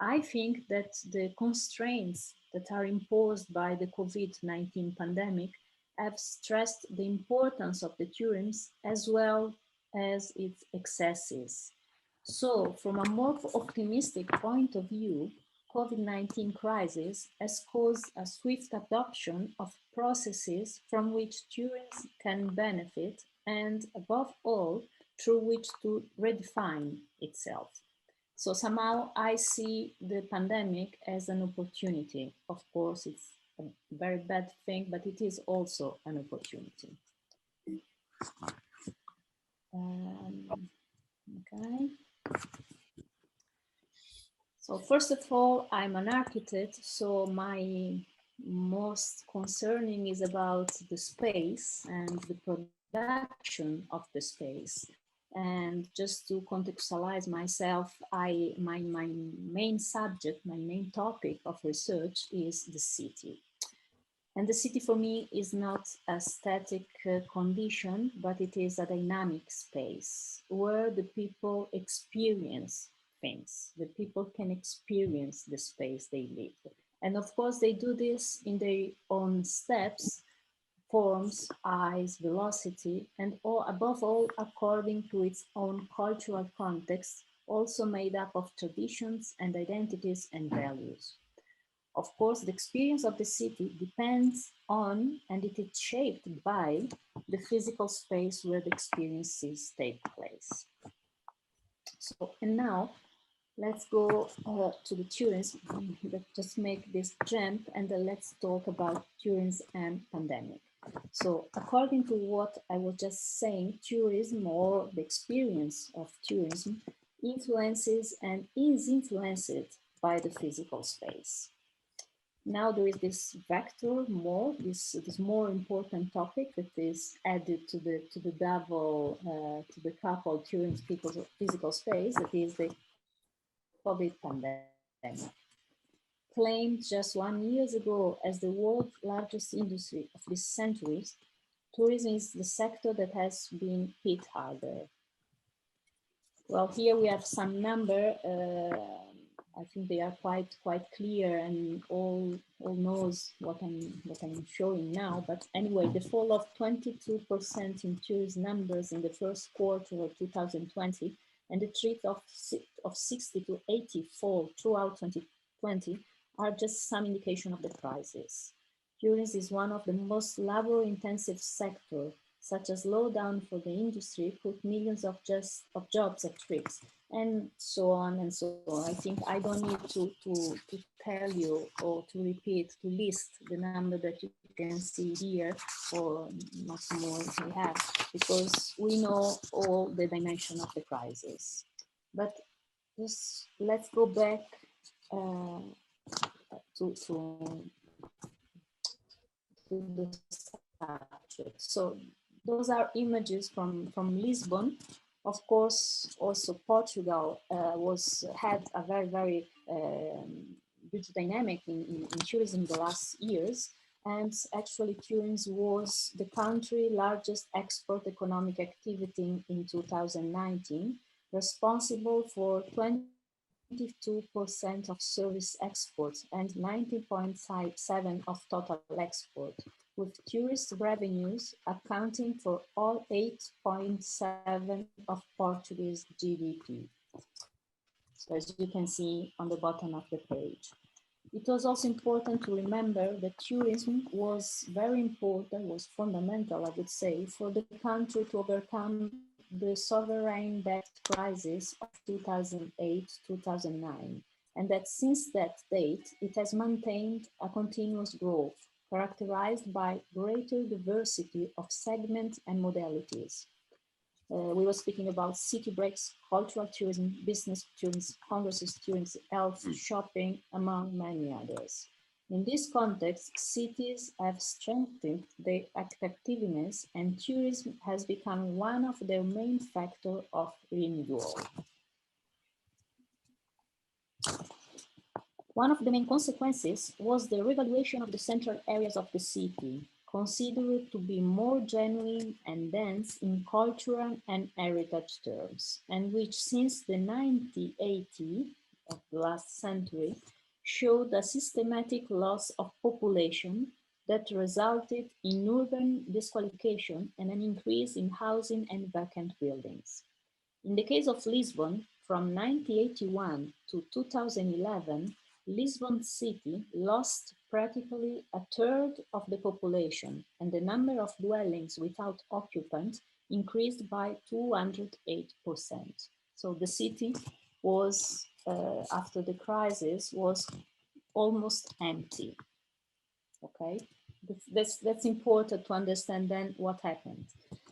I think that the constraints that are imposed by the COVID-19 pandemic have stressed the importance of the tourism as well as its excesses. So from a more optimistic point of view, COVID-19 crisis has caused a swift adoption of processes from which tourism can benefit and above all, through which to redefine itself. So somehow I see the pandemic as an opportunity. Of course, it's a very bad thing, but it is also an opportunity. Okay. So first of all, I'm an architect, so my most concerning is about the space and the production of the space. And just to contextualize myself, my main subject, my main topic of research is the city. And the city for me is not a static condition, but it is a dynamic space where the people experience things. The people can experience the space they live. And of course, they do this in their own steps, forms, eyes, velocity, and above all, according to its own cultural context, also made up of traditions and identities and values. Of course, the experience of the city depends on, and it is shaped by, the physical space where the experiences take place. So, and now, let's go to the theories. Let's just make this jump and then let's talk about tourism and pandemic. So according to what I was just saying, tourism, or the experience of tourism, influences and is influenced by the physical space. Now there is this vector more, this more important topic that is added to the double, to the couple tourism physical space, that is the COVID pandemic. Claimed just 1 year ago as the world's largest industry of this century, tourism is the sector that has been hit harder. Well, here we have some number. I think they are quite clear, and all knows what I'm showing now. But anyway, the fall of 22% in tourist numbers in the first quarter of 2020, and the trend of 60 to 80 fall throughout 2020 are just some indication of the crisis. Tourism is one of the most labor-intensive sectors. Such a slowdown for the industry put millions of jobs at risk, and so on and so on. I think I don't need to tell you or to repeat, to list the number that you can see here, or much more if we have, because we know all the dimension of the crisis. But just let's go back to the subject. So those are images from Lisbon. Of course, also Portugal had a very good dynamic in tourism in the last years. And actually tourism was the country's largest export economic activity in 2019, responsible for 22% of service exports and 19.7% of total export, with tourist revenues accounting for all 8.7% of Portuguese GDP. So as you can see on the bottom of the page. It was also important to remember that tourism was very important, was fundamental, I would say, for the country to overcome the sovereign debt crisis of 2008-2009, and that since that date, it has maintained a continuous growth, characterized by greater diversity of segments and modalities. We were speaking about city breaks, cultural tourism, business tourism, congresses tourism, health, shopping, among many others. In this context, cities have strengthened their attractiveness, and tourism has become one of their main factors of renewal. One of the main consequences was the revaluation of the central areas of the city, considered to be more genuine and dense in cultural and heritage terms, and which since the 1980s of the last century showed a systematic loss of population that resulted in urban disqualification and an increase in housing and vacant buildings. In the case of Lisbon, from 1981 to 2011, Lisbon city lost practically a third of the population, and the number of dwellings without occupant increased by 208%. So the city was, after the crisis, was almost empty. Okay, that's important to understand then what happened.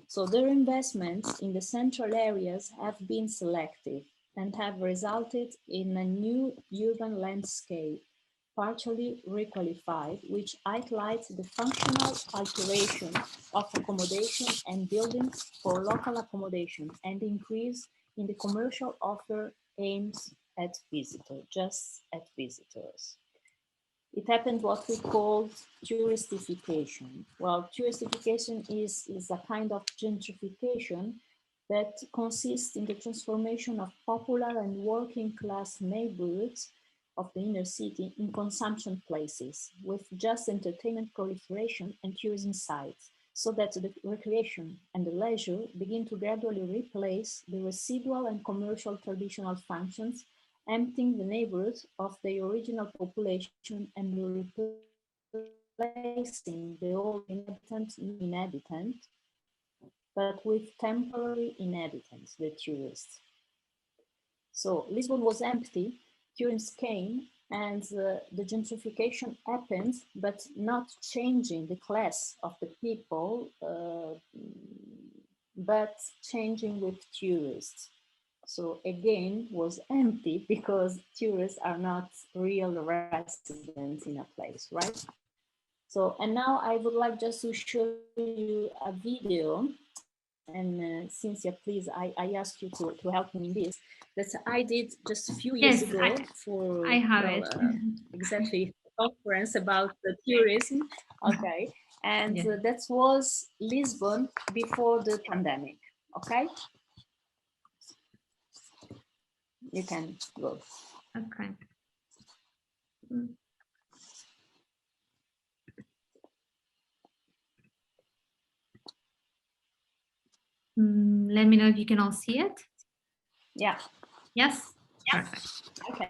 So their investments in the central areas have been selective and have resulted in a new urban landscape, partially requalified, which highlights the functional alteration of accommodation and buildings for local accommodation and increase in the commercial offer aims at visitors, just at visitors. It happened what we call touristification. Well, touristification is a kind of gentrification that consists in the transformation of popular and working class neighborhoods of the inner city in consumption places with just entertainment proliferation and tourism sites, so that the recreation and the leisure begin to gradually replace the residual and commercial traditional functions, emptying the neighborhood of the original population and replacing the old inhabitant, but with temporary inhabitants, the tourists. So Lisbon was empty, tourists came, and the gentrification happened, but not changing the class of the people, but changing with tourists. So again, was empty because tourists are not real residents in a place, right? So, and now I would like just to show you a video, and Cynthia, please, I ask you to help me in this, that I did just a few years ago for I have it. exactly a conference about the tourism. Okay, and that was Lisbon before the pandemic. Okay, you can go. Okay. Let me know if you can all see it. Yeah. Yes? Perfect. Okay.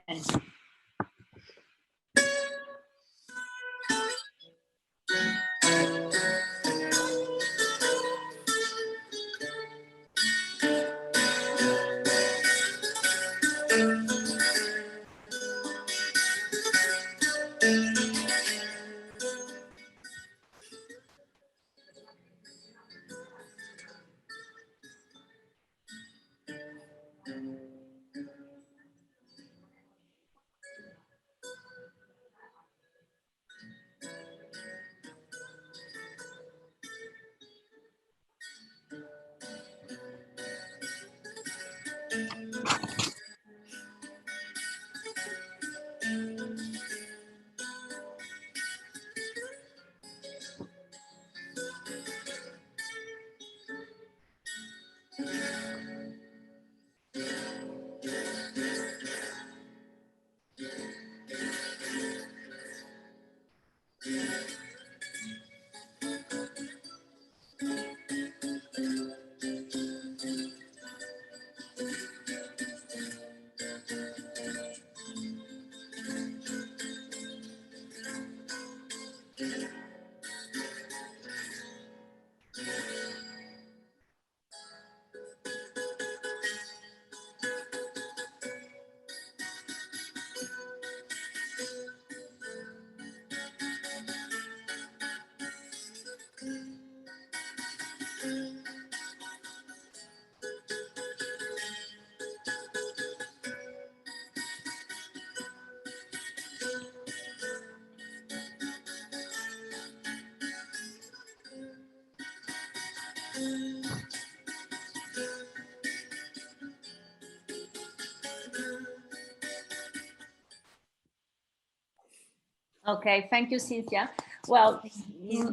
Okay, thank you, Cynthia. Well,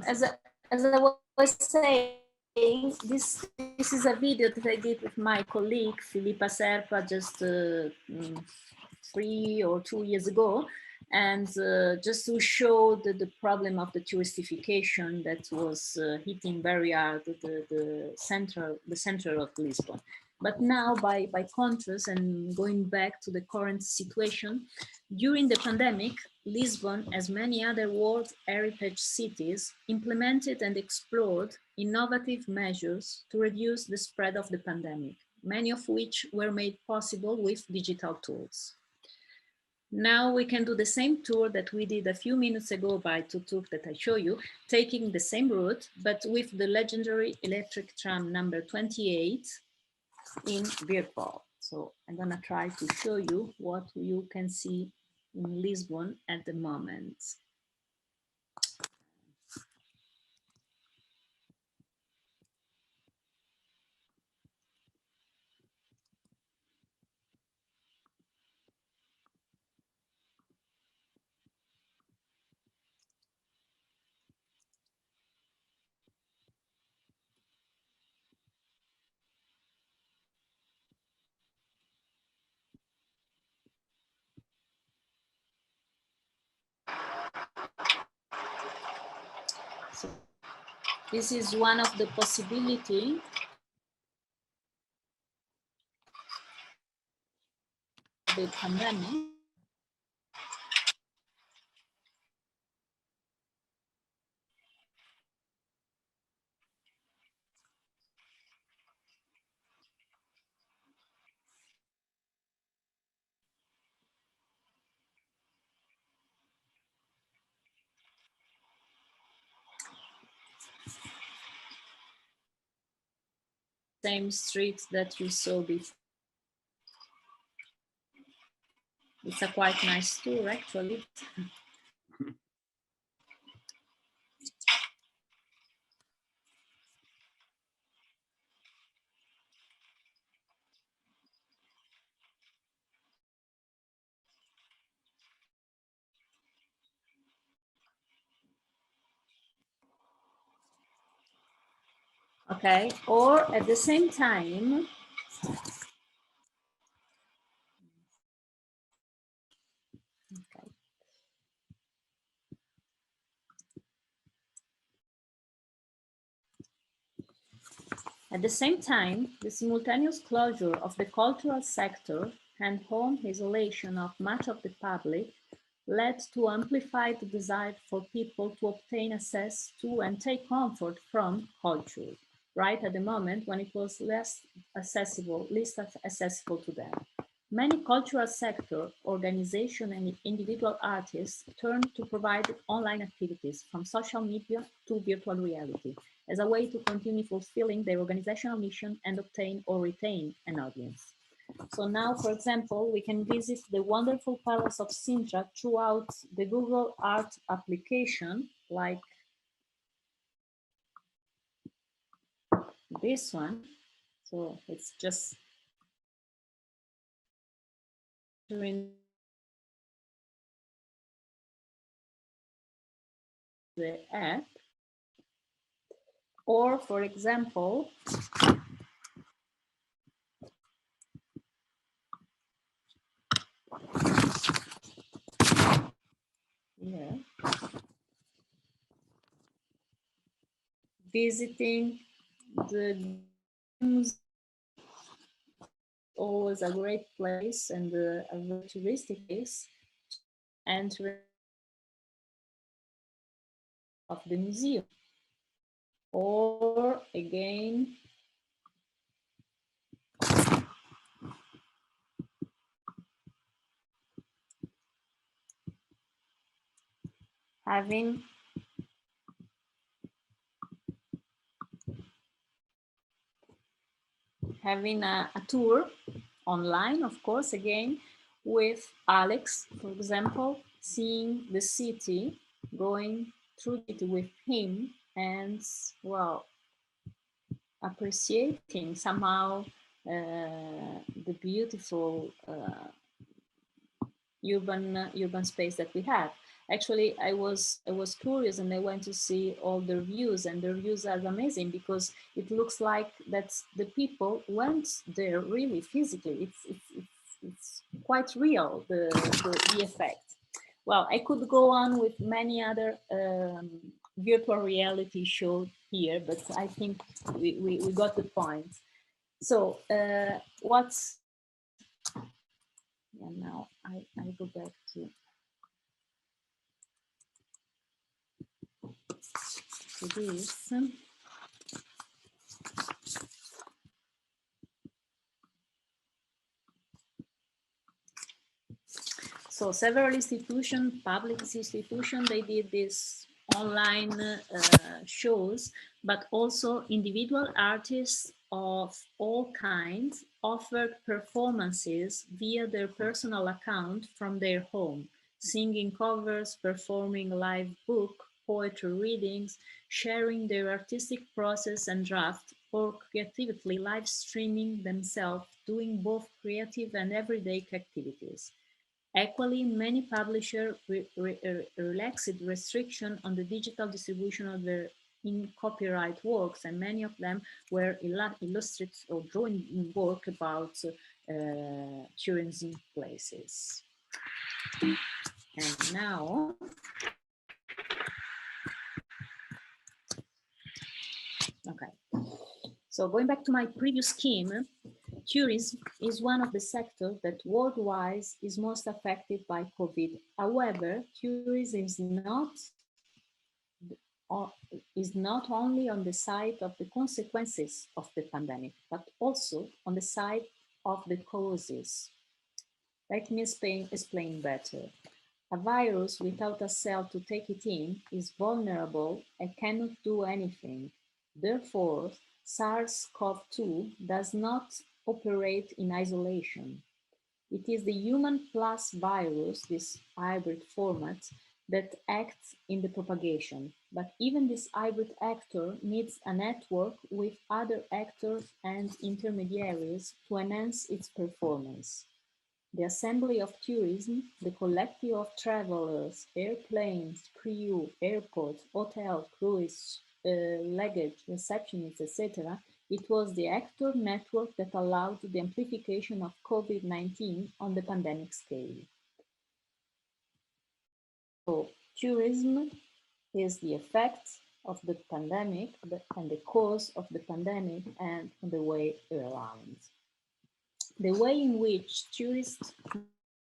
as I was saying, this is a video that I did with my colleague Filipa Serpa just 3 or 2 years ago, and just to show the problem of the touristification that was hitting very hard the center of Lisbon. But now, by contrast, and going back to the current situation, during the pandemic, Lisbon, as many other World Heritage cities, implemented and explored innovative measures to reduce the spread of the pandemic, many of which were made possible with digital tools. Now we can do the same tour that we did a few minutes ago by tuk-tuk that I show you, taking the same route, but with the legendary electric tram number 28 in Virtual. So I'm gonna try to show you what you can see in Lisbon at the moment. So this is one of the possibilities of the pandemic. Same streets that you saw before. It's a quite nice tour, actually. Okay, or at the same time, okay. At the same time, the simultaneous closure of the cultural sector and home isolation of much of the public led to amplified desire for people to obtain access to and take comfort from culture, right at the moment when it was least accessible to them. Many cultural sector, organization and individual artists turned to provide online activities from social media to virtual reality as a way to continue fulfilling their organizational mission and obtain or retain an audience. So now, for example, we can visit the wonderful Palace of Sintra throughout the Google Art application, like this one. So it's just during the app. Or, for example, yeah, visiting the museum, always a great place and a very touristic place, and of the museum. Or again, having a tour online, of course, again, with Alex, for example, seeing the city, going through it with him, and, well, appreciating somehow the beautiful urban space that we have. Actually, I was curious and I went to see all the reviews, and the reviews are amazing because it looks like that the people went there really physically. It's quite real, the effect. Well, I could go on with many other virtual reality shows here, but I think we got the point. So what's, and now I go back to this. So several institutions, public institutions, they did this online shows, but also individual artists of all kinds offered performances via their personal account from their home, singing covers, performing live book, poetry readings, sharing their artistic process and draft, or creatively live streaming themselves, doing both creative and everyday activities. Equally, many publishers relaxed restriction on the digital distribution of their copyright works, and many of them were illustrated or drawing work about tourism places. And now, okay. So going back to my previous scheme, tourism is one of the sectors that worldwide is most affected by COVID. However, tourism is not only on the side of the consequences of the pandemic, but also on the side of the causes. Let me explain better. A virus without a cell to take it in is vulnerable and cannot do anything. Therefore, SARS-CoV-2 does not operate in isolation. It is the human plus virus, this hybrid format, that acts in the propagation. But even this hybrid actor needs a network with other actors and intermediaries to enhance its performance. The assembly of tourism, the collective of travelers, airplanes, crew, airports, hotels, cruise, luggage, receptionists, etc. It was the actor network that allowed the amplification of COVID-19 on the pandemic scale. So tourism is the effect of the pandemic and the cause of the pandemic and the way around. The way in which tourist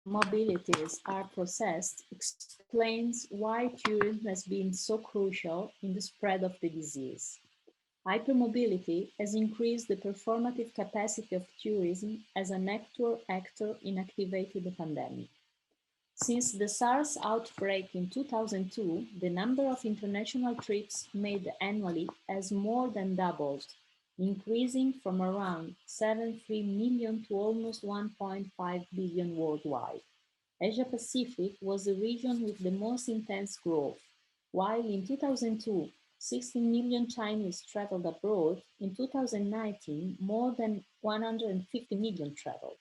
mobilities are processed explains why tourism has been so crucial in the spread of the disease. Hypermobility has increased the performative capacity of tourism as an actor in activating the pandemic. Since the SARS outbreak in 2002, the number of international trips made annually has more than doubled, increasing from around 7.3 million to almost 1.5 billion worldwide. Asia Pacific was the region with the most intense growth. While in 2002, 16 million Chinese traveled abroad, in 2019, more than 150 million traveled.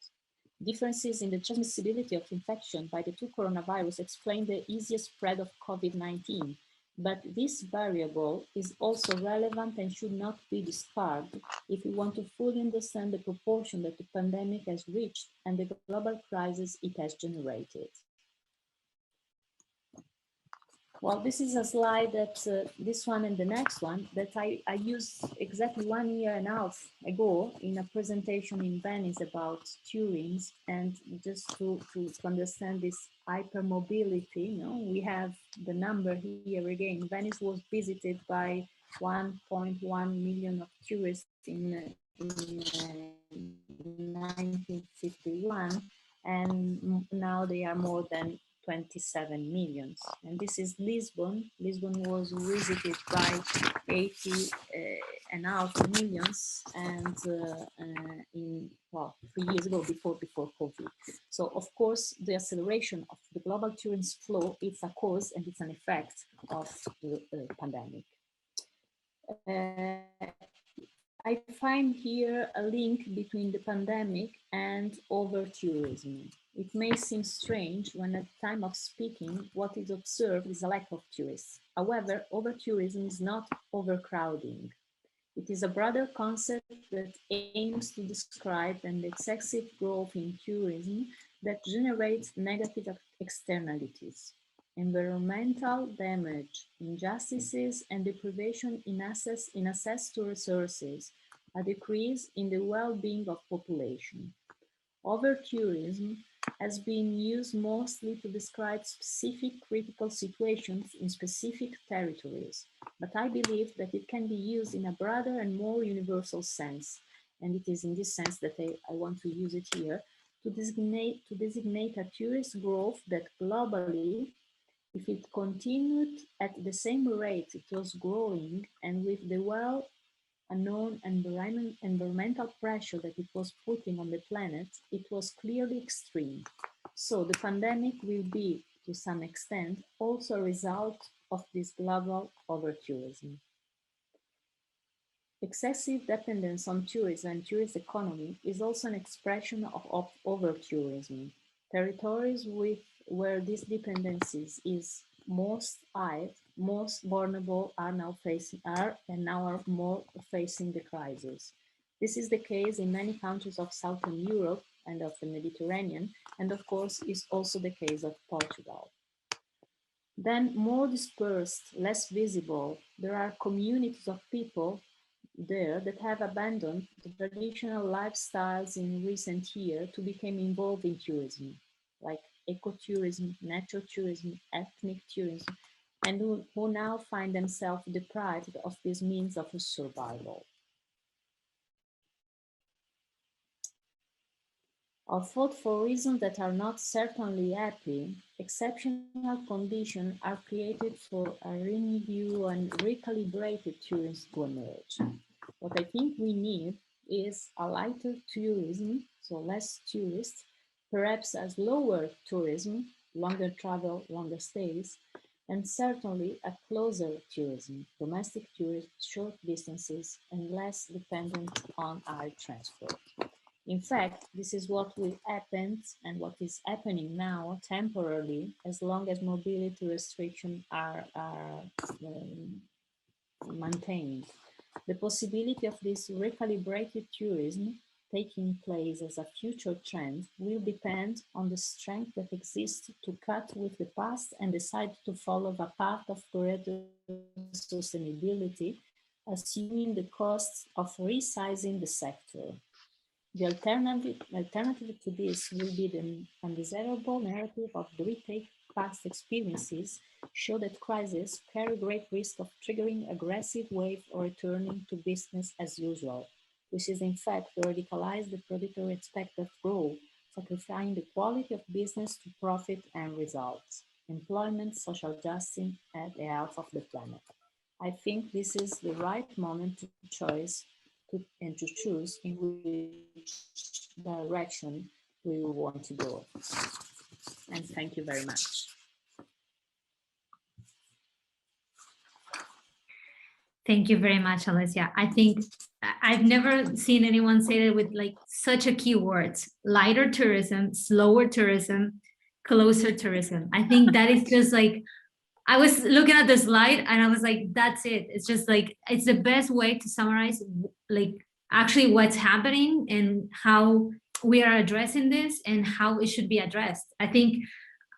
Differences in the transmissibility of infection by the two coronavirus explain the easiest spread of COVID-19, but this variable is also relevant and should not be discarded if we want to fully understand the proportion that the pandemic has reached and the global crisis it has generated. Well, this is a slide that, this one and the next one, that I used exactly 1.5 years ago in a presentation in Venice about tourism, and just to understand this hypermobility, we have the number here again. Venice was visited by 1.1 million of tourists in 1951, and now they are more than 27 million. And this is Lisbon. Lisbon was visited by 80.5 million, and in 3 years ago, before COVID. So of course, the acceleration of the global tourism flow is a cause and it's an effect of the pandemic. I find here a link between the pandemic and over-tourism. It may seem strange when at the time of speaking, what is observed is a lack of tourists. However, over-tourism is not overcrowding. It is a broader concept that aims to describe an excessive growth in tourism that generates negative externalities. Environmental damage, injustices, and deprivation in access to resources, a decrease in the well-being of population. Over-tourism has been used mostly to describe specific critical situations in specific territories, but I believe that it can be used in a broader and more universal sense, and it is in this sense that I want to use it here. to designate a tourist growth that globally, if it continued at the same rate it was growing, and with the well-known environmental pressure that it was putting on the planet, it was clearly extreme. So the pandemic will be, to some extent, also a result of this global over-tourism. Excessive dependence on tourism and tourist economy is also an expression of over-tourism. Territories where this dependencies is most high, most vulnerable are now more facing the crisis. This is the case in many countries of Southern Europe and of the Mediterranean, and of course is also the case of Portugal. Then more dispersed, less visible, there are communities of people there that have abandoned the traditional lifestyles in recent years to become involved in tourism, like ecotourism, natural tourism, ethnic tourism, and who now find themselves deprived of this means of survival. Although for reasons that are not certainly happy, exceptional conditions are created for a renewed and recalibrated tourism to emerge. What I think we need is a lighter tourism, so less tourists, perhaps a slower tourism, longer travel, longer stays, and certainly a closer tourism, domestic tourism, short distances, and less dependent on air transport. In fact, this is what will happen and what is happening now temporarily, as long as mobility restrictions are maintained. The possibility of this recalibrated tourism taking place as a future trend will depend on the strength that exists to cut with the past and decide to follow a path of greater sustainability, assuming the costs of resizing the sector. The alternative to this will be the undesirable narrative of the retake past experiences show that crises carry great risk of triggering aggressive wave or returning to business as usual, which is in fact to radicalize the predatory expected role, sacrificing the quality of business to profit and results, employment, social justice, and the health of the planet. I think this is the right moment to choose in which direction we want to go. And thank you very much. Thank you very much, Alessia. I think I've never seen anyone say that with like such a key words: lighter tourism, slower tourism, closer tourism. I think that is just like, I was looking at the slide and I was like, that's it. It's just like, it's the best way to summarize like actually what's happening and how we are addressing this and how it should be addressed. I think,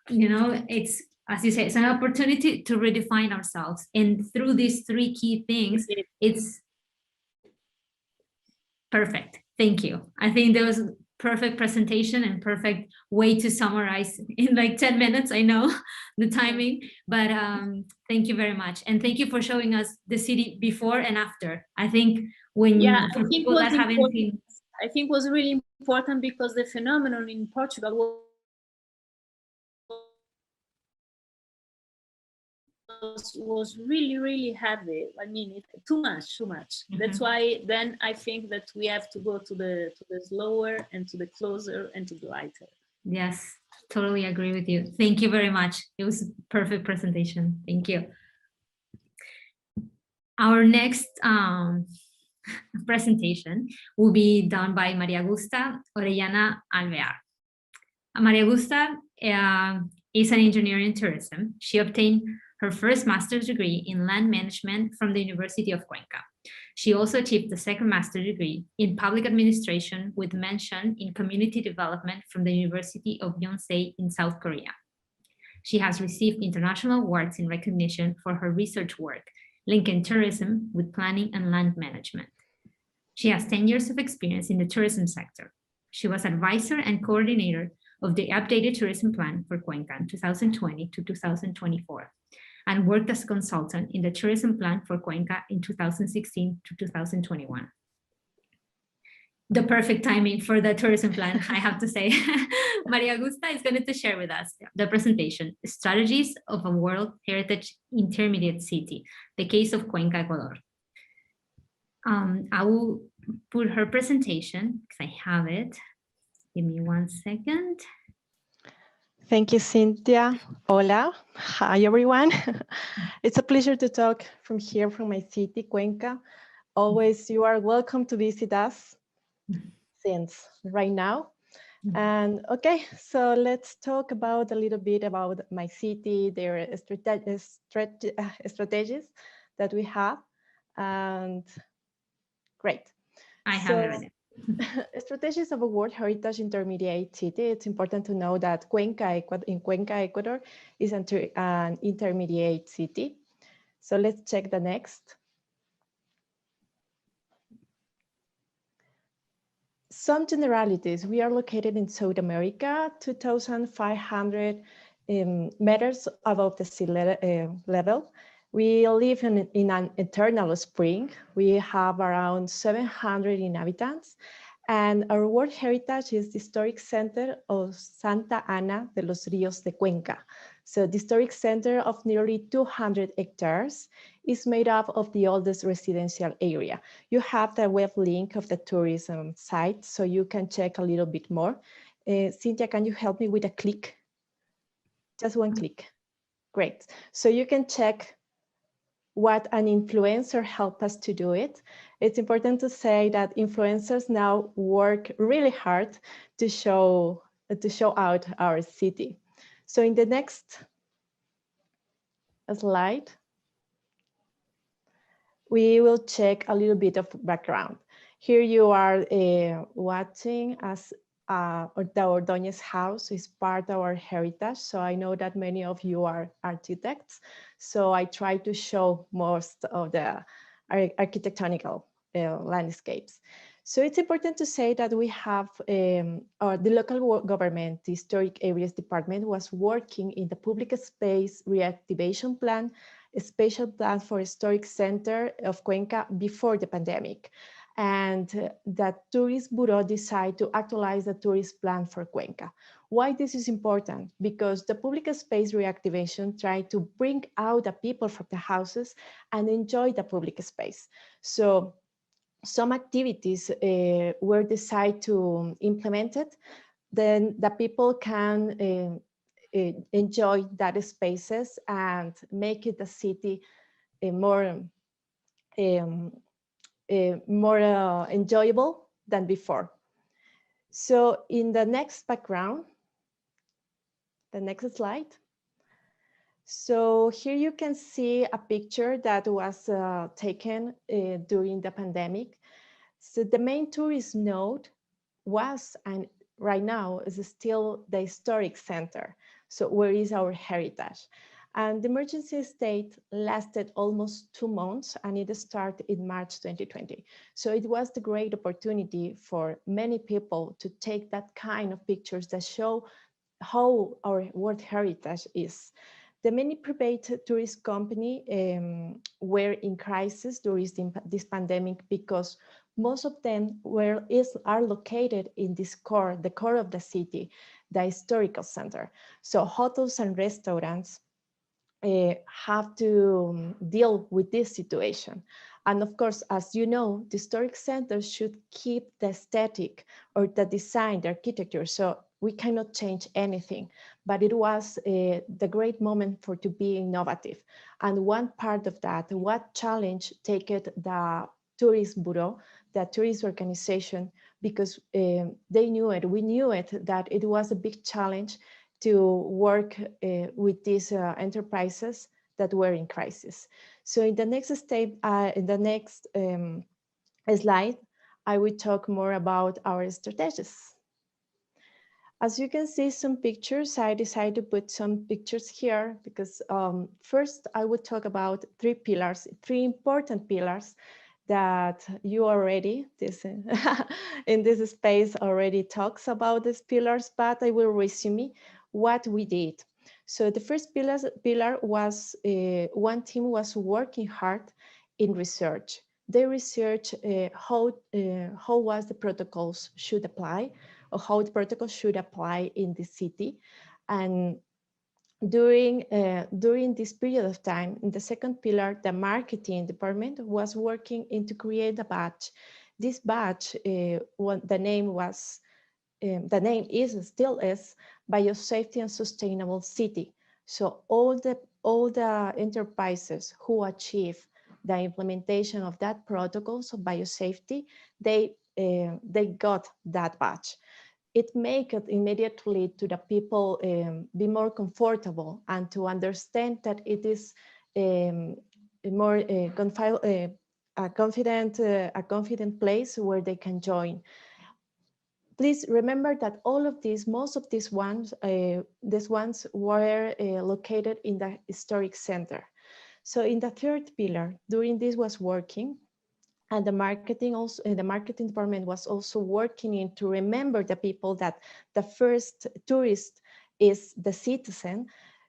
you know, it's, as you say, it's an opportunity to redefine ourselves. And through these three key things, it's perfect. Thank you. I think there was a perfect presentation and perfect way to summarize in like 10 minutes. I know the timing, but thank you very much. And thank you for showing us the city before and after. I think when for people that haven't seen, I think was really important because the phenomenon in Portugal was really, really heavy. I mean, too much. Mm-hmm. That's why then I think that we have to go to the slower and to the closer and to the lighter. Yes, totally agree with you. Thank you very much. It was a perfect presentation. Thank you. Our next presentation will be done by María Augusta Orellana Alvear. María Augusta is an engineer in tourism. She obtained her first master's degree in land management from the University of Cuenca. She also achieved the second master's degree in public administration with mention in community development from the University of Yonsei in South Korea. She has received international awards in recognition for her research work, linking tourism with planning and land management. She has 10 years of experience in the tourism sector. She was advisor and coordinator of the updated tourism plan for Cuenca 2020 to 2024, and worked as a consultant in the tourism plan for Cuenca in 2016 to 2021. the perfect timing for the tourism plan, I have to say. Maria Augusta is going to share with us the presentation, Strategies of a World Heritage Intermediate City, the case of Cuenca, Ecuador. I will put her presentation because I have it. Give me 1 second. Thank you, Cynthia. Hola. Hi, everyone. It's a pleasure to talk from here, from my city, Cuenca. Always, you are welcome to visit us since right now. And okay, so let's talk about a little bit about my city, their strategies that we have. And great. I have it already. Strategies of a World Heritage Intermediate City. It's important to know that Cuenca, Ecuador is an intermediate city. So let's check the next. Some generalities. We are located in South America, 2,500 meters above the sea level. We live in an eternal spring. We have around 700 inhabitants, and our World Heritage is the historic center of Santa Ana de los Ríos de Cuenca. So the historic center of nearly 200 hectares is made up of the oldest residential area. You have the web link of the tourism site, so you can check a little bit more. Cynthia, can you help me with a click? Just one click. Great. So you can check what an influencer helped us to do it. It's important to say that influencers now work really hard to show out our city. So in the next slide, we will check a little bit of background. Here you are watching as the Ordóñez house is part of our heritage. So I know that many of you are architects. So I try to show most of the architectonical landscapes. So it's important to say that we have the local government, the Historic Areas Department, was working in the public space reactivation plan, a special plan for historic center of Cuenca before the pandemic. And the Tourist Bureau decided to actualize the tourist plan for Cuenca. Why this is important? Because the public space reactivation tried to bring out the people from the houses and enjoy the public space. So some activities were decided to implement it, then the people can enjoy that spaces and make it the city more enjoyable than before. So in the next background, the next slide. So here you can see a picture that was taken during the pandemic. So the main tourist node was, and right now is still, the historic center. So where is our heritage? And the emergency state lasted almost 2 months, and it started in March 2020. So it was the great opportunity for many people to take that kind of pictures that show how our World Heritage is. The many private tourist companies were in crisis during this pandemic because most of them are located in this core, the core of the city, the historical center. So hotels and restaurants have to deal with this situation. And of course, as you know, the historic centers should keep the aesthetic or the design, the architecture. So we cannot change anything, but it was the great moment for to be innovative. And one part of that, what challenge take it the Tourist Bureau, the tourist organization, because they knew it, we knew it, that it was a big challenge to work with these enterprises that were in crisis. So in the next step, in the next slide, I will talk more about our strategies. As you can see some pictures, I decided to put some pictures here because first I would talk about 3 pillars, 3 important pillars that you already, in this space already talks about these pillars, but I will resume what we did. So the first pillar was, one team was working hard in research they research how was the protocols should apply, or how the protocols should apply in the city. And during this period of time, in the second pillar, the marketing department was working to create a badge. This badge, the name still is Biosafety and Sustainable City. So all the enterprises who achieve the implementation of that protocols of biosafety, they got that badge. It makes it immediately to the people be more comfortable and to understand that it is a confident place where they can join. Please remember that all of these, most of these ones were located in the historic center. So in the third pillar, during this was working, and the marketing department was also working in to remember the people that the first tourist is the citizen.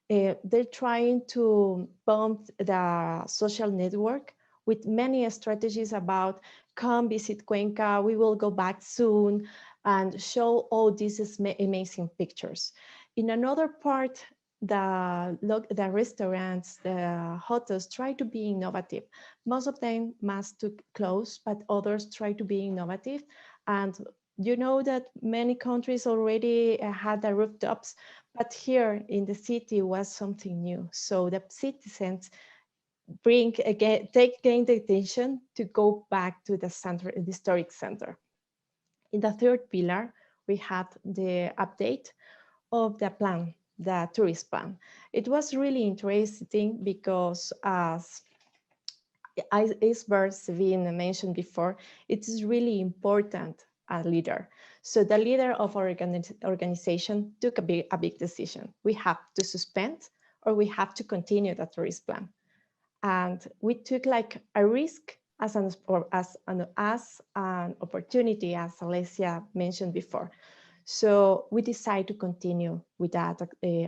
They're trying to pump the social network with many strategies about come visit Cuenca, we will go back soon, and show all these amazing pictures. In another part, the restaurants, the hotels try to be innovative. Most of them must to close, but others try to be innovative. And you know that many countries already had the rooftops, but here in the city was something new. So the citizens gain the attention to go back to the center, the historic center. In the third pillar, we had the update of the plan, the tourist plan. It was really interesting because, as Isber mentioned before, it is really important a leader. So the leader of our organization took a big decision. We have to suspend or we have to continue the tourist plan. And we took like a risk as an opportunity, as Alessia mentioned before. So we decided to continue with that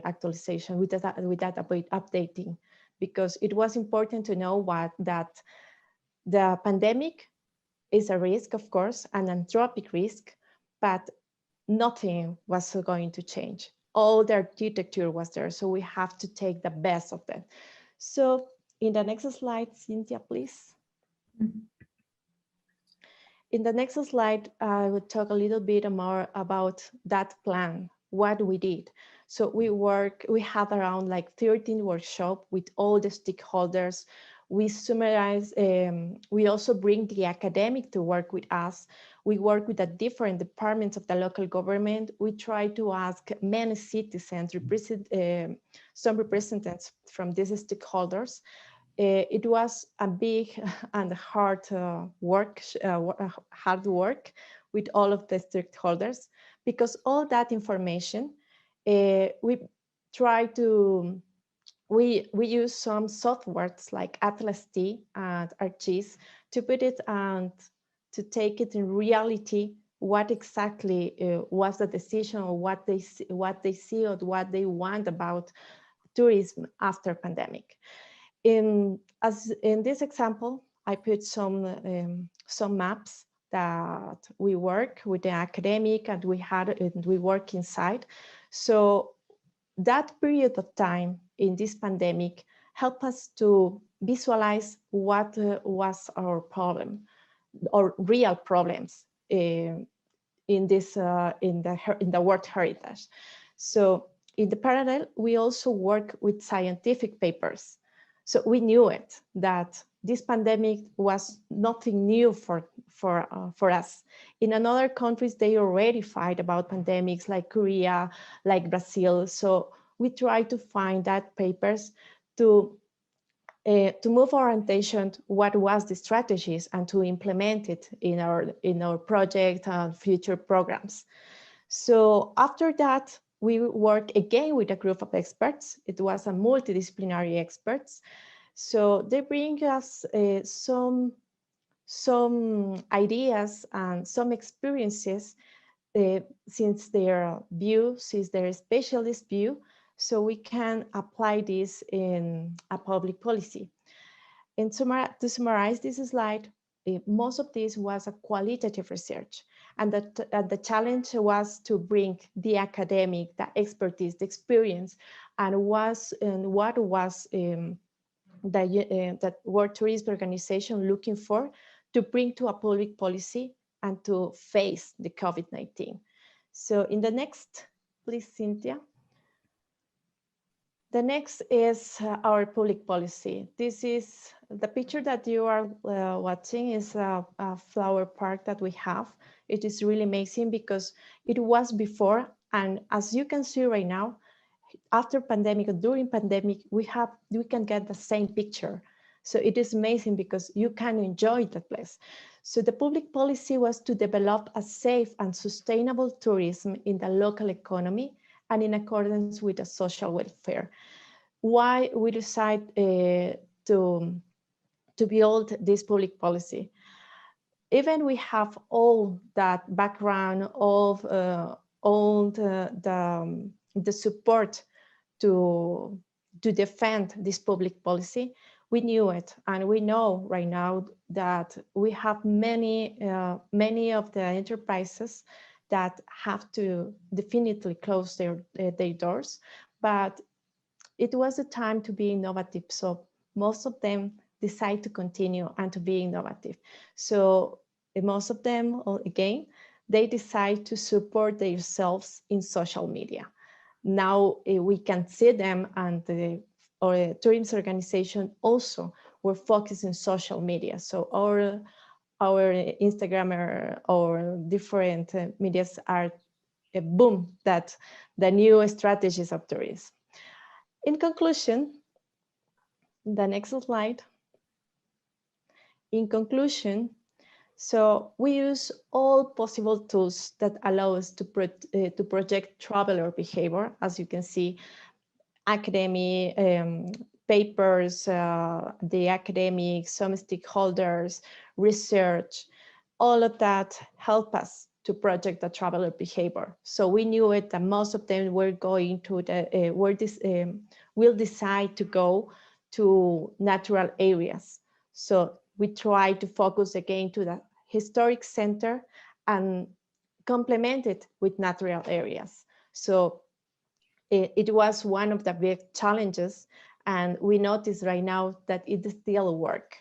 actualization, with that updating, because it was important to know that the pandemic is a risk, of course, an anthropic risk, but nothing was going to change. All the architecture was there, so we have to take the best of them. So in the next slide, Cynthia, please. Mm-hmm. In the next slide, I will talk a little bit more about that plan, what we did. So we have around like 13 workshops with all the stakeholders. We summarize, we also bring the academic to work with us. We work with the different departments of the local government. We try to ask many citizens, some representatives from these stakeholders. It was a big and hard work with all of the stakeholders, because all that information, we use some softwares like Atlas T and ArcGIS to put it and to take it in reality, what exactly was the decision, or what they see, or what they want about tourism after pandemic. In this example, I put some maps that we work with the academic and we work inside. So that period of time in this pandemic helped us to visualize what was our problem or real problems in the World Heritage. So in the parallel, we also work with scientific papers. So we knew it, that this pandemic was nothing new for us. In other countries, they already fight about pandemics like Korea, like Brazil. So we try to find that papers to move our attention to what was the strategies and to implement it in our project and future programs. So after that, we worked again with a group of experts. It was a multidisciplinary experts. So they bring us some ideas and some experiences since their specialist view, so we can apply this in a public policy. And to summarize this slide, most of this was a qualitative research. And the challenge was to bring the academic, the expertise, the experience, and what was that World Tourism Organization looking for to bring to a public policy and to face the COVID-19. So in the next, please, Cynthia. The next is our public policy. This is the picture that you are watching is a flower park that we have. It is really amazing because it was before, and as you can see right now, after pandemic, during pandemic, we can get the same picture. So it is amazing because you can enjoy the place. So the public policy was to develop a safe and sustainable tourism in the local economy and in accordance with the social welfare. Why we decide to build this public policy? Even we have all that background of all the support to defend this public policy, we knew it, and we know right now that we have many of the enterprises that have to definitely close their doors, but it was a time to be innovative. So most of them decide to continue and to be innovative. So most of them, again, they decide to support themselves in social media. Now we can see them, and the tourism organization also were focused in social media. So our Instagram or different medias are a boom that the new strategies of tourism. In conclusion, the next slide. In conclusion, so we use all possible tools that allow us to project traveler behavior. As you can see, academic papers, the academics, some stakeholders, research, all of that help us to project the traveler behavior. So we knew it that most of them were going to will decide to go to natural areas. So we try to focus again to the historic center and complement it with natural areas. So it was one of the big challenges, and we notice right now that it still works.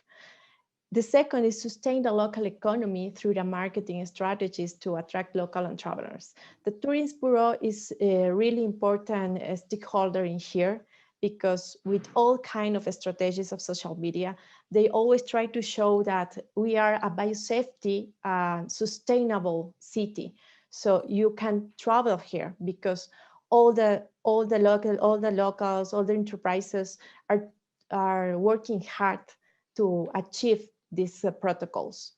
The second is sustain the local economy through the marketing strategies to attract local and travelers. The Tourism Bureau is a really important stakeholder in here, because with all kinds of strategies of social media, they always try to show that we are a biosafety sustainable city. So you can travel here because all the locals, all the enterprises are working hard to achieve these protocols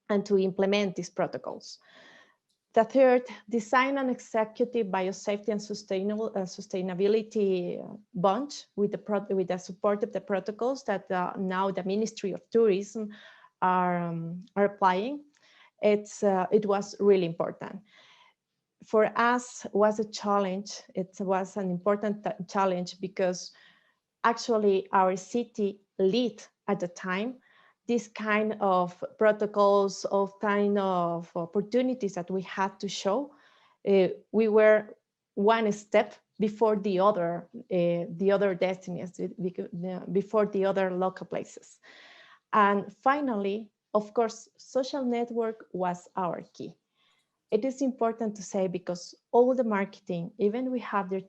and to implement these protocols. The third, design an executive biosafety and sustainability bunch with the support of the protocols that now the Ministry of Tourism are applying. It was really important. For us, was a challenge. It was an important challenge because actually our city lead at the time this kind of protocols, of kind of opportunities that we had to show. We were one step before the other destinies, before the other local places. And finally, of course, social network was our key. It is important to say because all the marketing, even we have the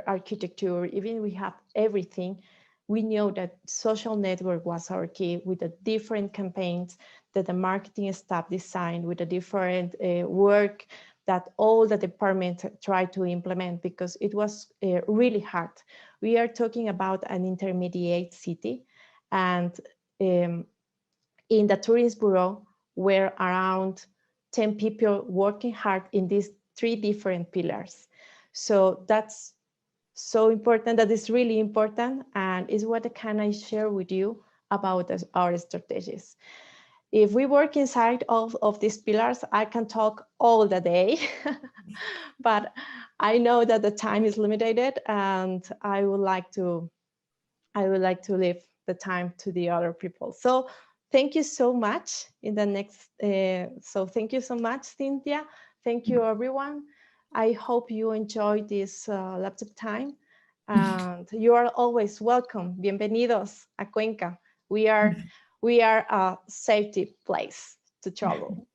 architecture, even we have everything, we know that social network was our key with the different campaigns that the marketing staff designed, with the different work that all the departments tried to implement, because it was really hard. We are talking about an intermediate city, and in the Tourism Bureau were around 10 people working hard in these 3 different pillars. So that's so important, that is really important, and is what can I share with you about our strategies. If we work inside of these pillars, I can talk all the day, but I know that the time is limited, and I would like to leave the time to the other people. So thank you so much. So thank you so much, Cynthia. Thank you, everyone. I hope you enjoyed this laptop time, and you are always welcome. Bienvenidos a Cuenca. We are a safety place to travel.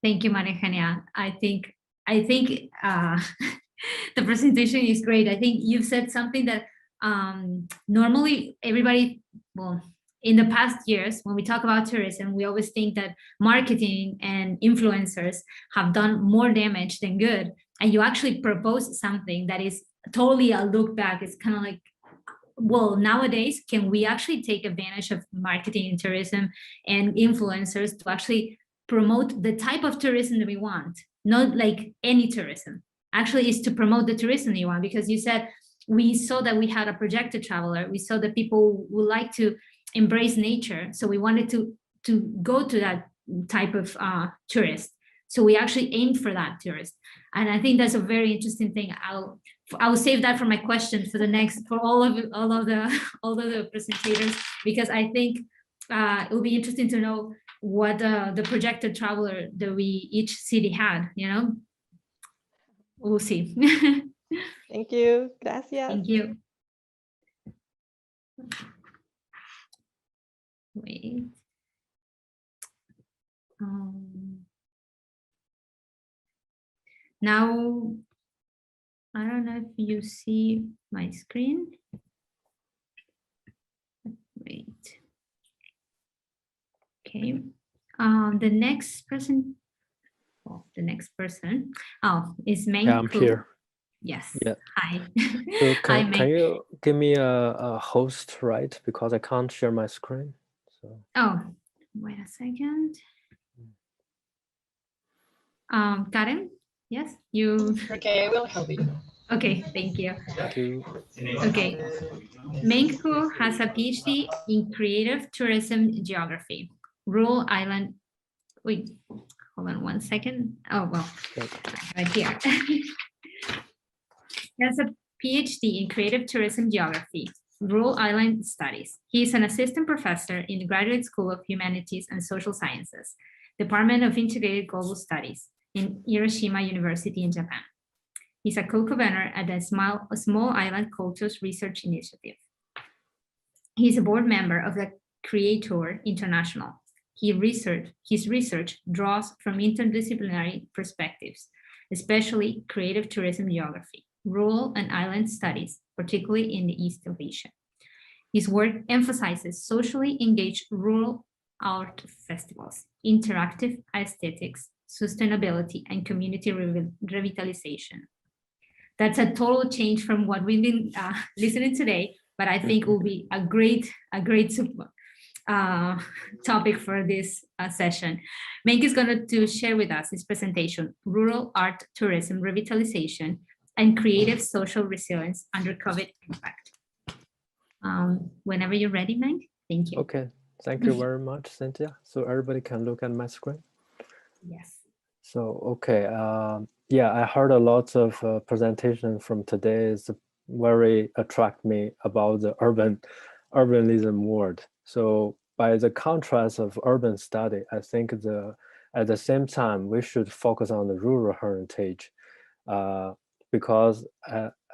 Thank you, María Eugenia. I think the presentation is great. I think you've said something that normally everybody, well, in the past years, when we talk about tourism, we always think that marketing and influencers have done more damage than good. And you actually propose something that is totally a look back. It's kind of like, well, nowadays, can we actually take advantage of marketing and tourism and influencers to actually promote the type of tourism that we want? Not like any tourism, actually is to promote the tourism you want, because you said we saw that we had a projected traveler. We saw that people would like to embrace nature. So we wanted to go to that type of tourist. So we actually aimed for that tourist. And I think that's a very interesting thing. I'll save that for my question for the next, for all of the presentators, because I think it will be interesting to know what the projected traveler that each city had, you know. We'll see. Thank you. Gracias. Thank you. Wait. Now, I don't know if you see my screen. Wait. Okay. The next person. Oh, the next person. Oh, is Meng. Yeah, I'm here. Yes. Yeah. Hi. So Hi, can Meng. you give me a host, right? Because I can't share my screen. So. Oh, wait a second. Karen, yes, you. Okay, I will help you. Okay, thank you. Thank you. Okay, Meng has a PhD in creative tourism geography, rural island. Wait, hold on one second. Oh, well, right here. He has a PhD in creative tourism geography, rural island studies. He is an assistant professor in the Graduate School of Humanities and Social Sciences, Department of Integrated Global Studies in Hiroshima University in Japan. He's a co-convenor at the Small Island Cultures Research Initiative. He's a board member of the Creator International. His research draws from interdisciplinary perspectives, especially creative tourism geography, rural and island studies, particularly in the East of Asia. His work emphasizes socially engaged rural art festivals, interactive aesthetics, sustainability, and community revitalization. That's a total change from what we've been listening today, but I think will be a great topic for this session. Meng is going to share with us his presentation, Rural Art Tourism Revitalization and Creative Social Resilience Under COVID Impact. Whenever you're ready, Meng, thank you. Okay, thank you very much, Cynthia. So everybody can look at my screen. Yes. So, okay, yeah, I heard a lot of presentation from today. It's very attract me about the urbanism world. So by the contrast of urban study, I think at the same time, we should focus on the rural heritage because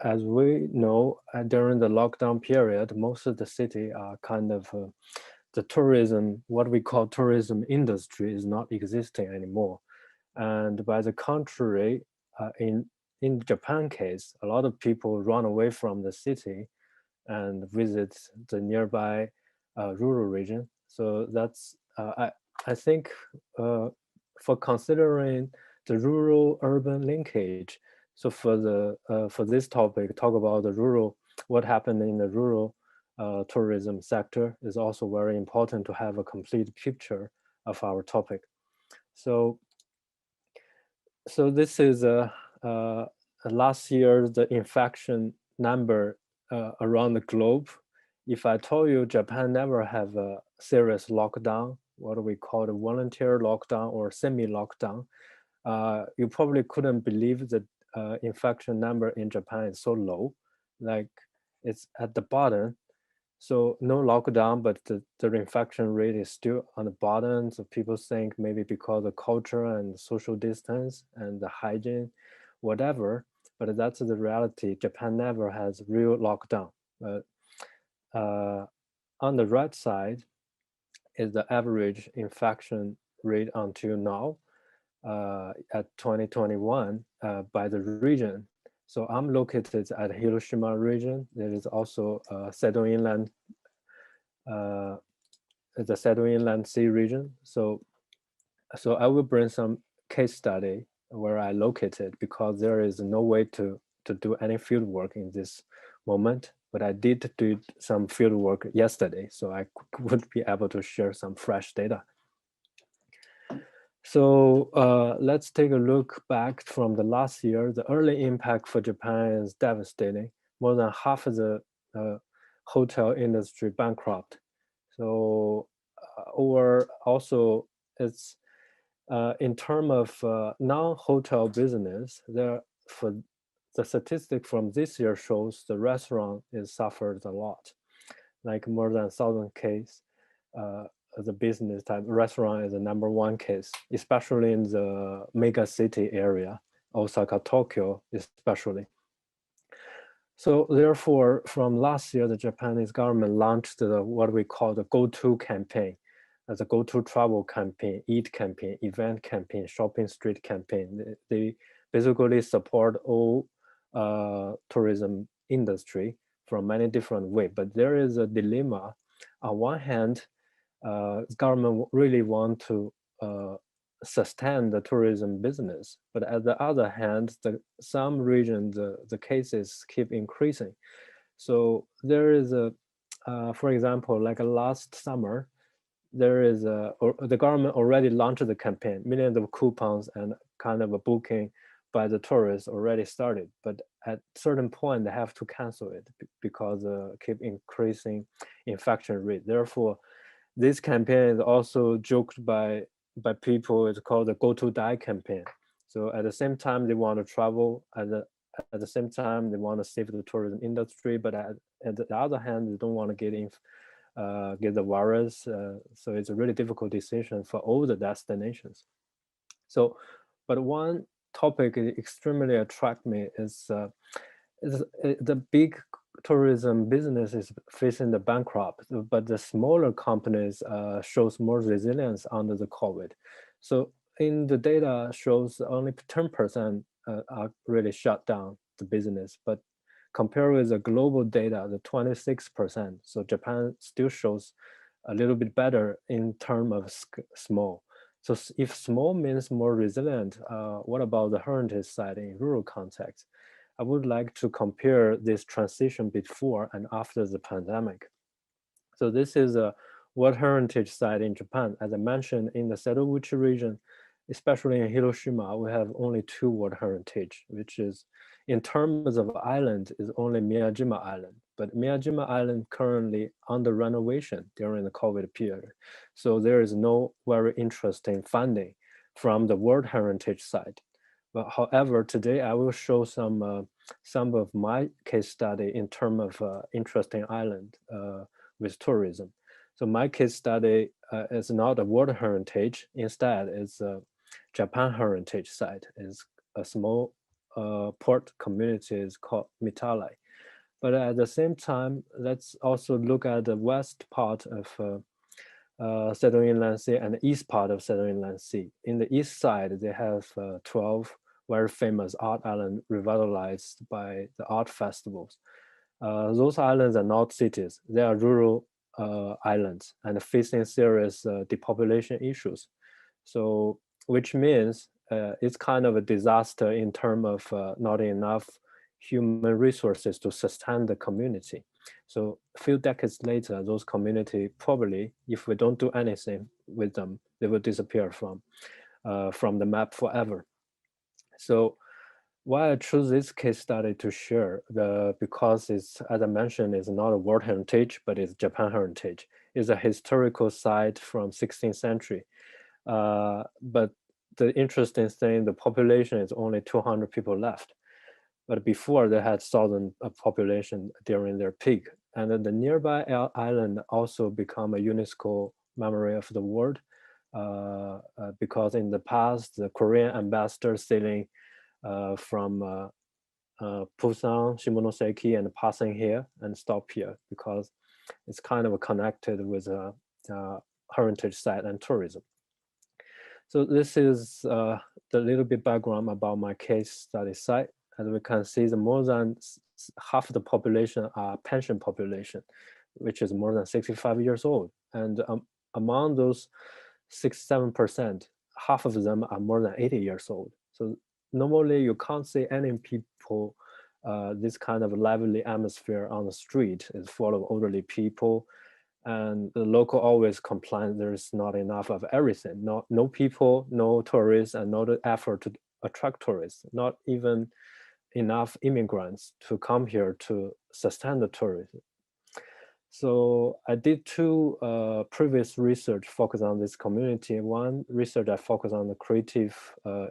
as we know, during the lockdown period, most of the city are kind of the tourism, what we call tourism industry is not existing anymore. And by the contrary, in Japan case, a lot of people run away from the city and visit the nearby rural region. So that's, I think for considering the rural-urban linkage, so for this topic, talk about the rural, what happened in the rural tourism sector is also very important to have a complete picture of our topic. So this is last year, the infection number around the globe. If I told you Japan never have a serious lockdown, what we call a volunteer lockdown or semi-lockdown, you probably couldn't believe that infection number in Japan is so low. Like it's at the bottom. So no lockdown, but the reinfection rate is still on the bottom. So people think maybe because of culture and social distance and the hygiene, whatever, but that's the reality. Japan never has real lockdown. But on the right side is the average infection rate until now at 2021 by the region. So I'm located at Hiroshima region. There is also Seto Inland, the Seto Inland Sea region. So I will bring some case study where I located, because there is no way to do any field work in this moment. But I did do some field work yesterday, so I would be able to share some fresh data. So let's take a look back from the last year. The early impact for Japan is devastating. More than half of the hotel industry bankrupt. So or also it's in terms of non-hotel business, there for the statistic from this year shows the restaurant is suffered a lot, like more than 1,000 case. The business type restaurant is the #1 case, especially in the mega city area, Osaka, Tokyo, especially. So therefore, from last year, the Japanese government launched what we call the Go-To campaign, as a Go-To travel campaign, eat campaign, event campaign, shopping street campaign. They basically support all tourism industry from many different ways. But there is a dilemma. On one hand, government really want to sustain the tourism business, but at the other hand, some regions the cases keep increasing. So there is a, for example, like last summer, there is the government already launched the campaign, millions of coupons and kind of a booking by the tourists already started, but at certain point they have to cancel it because keep increasing infection rate. Therefore, this campaign is also joked by people. It's called the Go To Die campaign. So at the same time they want to travel, at the same time they want to save the tourism industry, but at the other hand they don't want to get the virus. So it's a really difficult decision for all the destinations. So, but one topic that extremely attract me is the big tourism business is facing the bankrupt, but the smaller companies shows more resilience under the COVID. So in the data shows only 10% are really shut down the business, but compared with the global data, the 26%. So Japan still shows a little bit better in terms of small. So if small means more resilient, what about the heritage side in rural context? I would like to compare this transition before and after the pandemic. So this is a World Heritage Site in Japan. As I mentioned, in the Setouchi region, especially in Hiroshima, we have only 2 World Heritage, which is, in terms of island, is only Miyajima Island. But Miyajima Island currently under renovation during the COVID period. So there is no very interesting funding from the World Heritage Site. But however, today I will show some of my case study in terms of interesting island with tourism. So my case study is not a World Heritage. Instead, it's a Japan Heritage Site. It's a small port community is called Mitalai. But at the same time, let's also look at the west part of Seto Inland Sea and the east part of Seto Inland Sea. In the east side, they have 12 very famous art islands revitalized by the art festivals. Those islands are not cities, they are rural islands and facing serious depopulation issues. So, which means it's kind of a disaster in terms of not enough human resources to sustain the community. So a few decades later, those communities probably, if we don't do anything with them, they will disappear from the map forever. So why I choose this case study to share, because it's, as I mentioned, it's not a World Heritage, but it's Japan Heritage. It's a historical site from 16th century. But the interesting thing, the population is only 200 people left. but before they had 1,000 population during their peak. And then the nearby island also become a UNESCO memory of the world because in the past, the Korean ambassador sailing from Busan, Shimonoseki, and passing here and stop here because it's kind of connected with a heritage site and tourism. So this is the little bit background about my case study site. As we can see, the more than half the population are pension population, which is more than 65 years old. And among those 6-7%, half of them are more than 80 years old. So normally you can't see any people, this kind of lively atmosphere on the street is full of elderly people. And the local always complain there's not enough of everything. No people, no tourists, and no effort to attract tourists, not even enough immigrants to come here to sustain the tourism. So I did two previous research focused on this community. One research I focused on the creative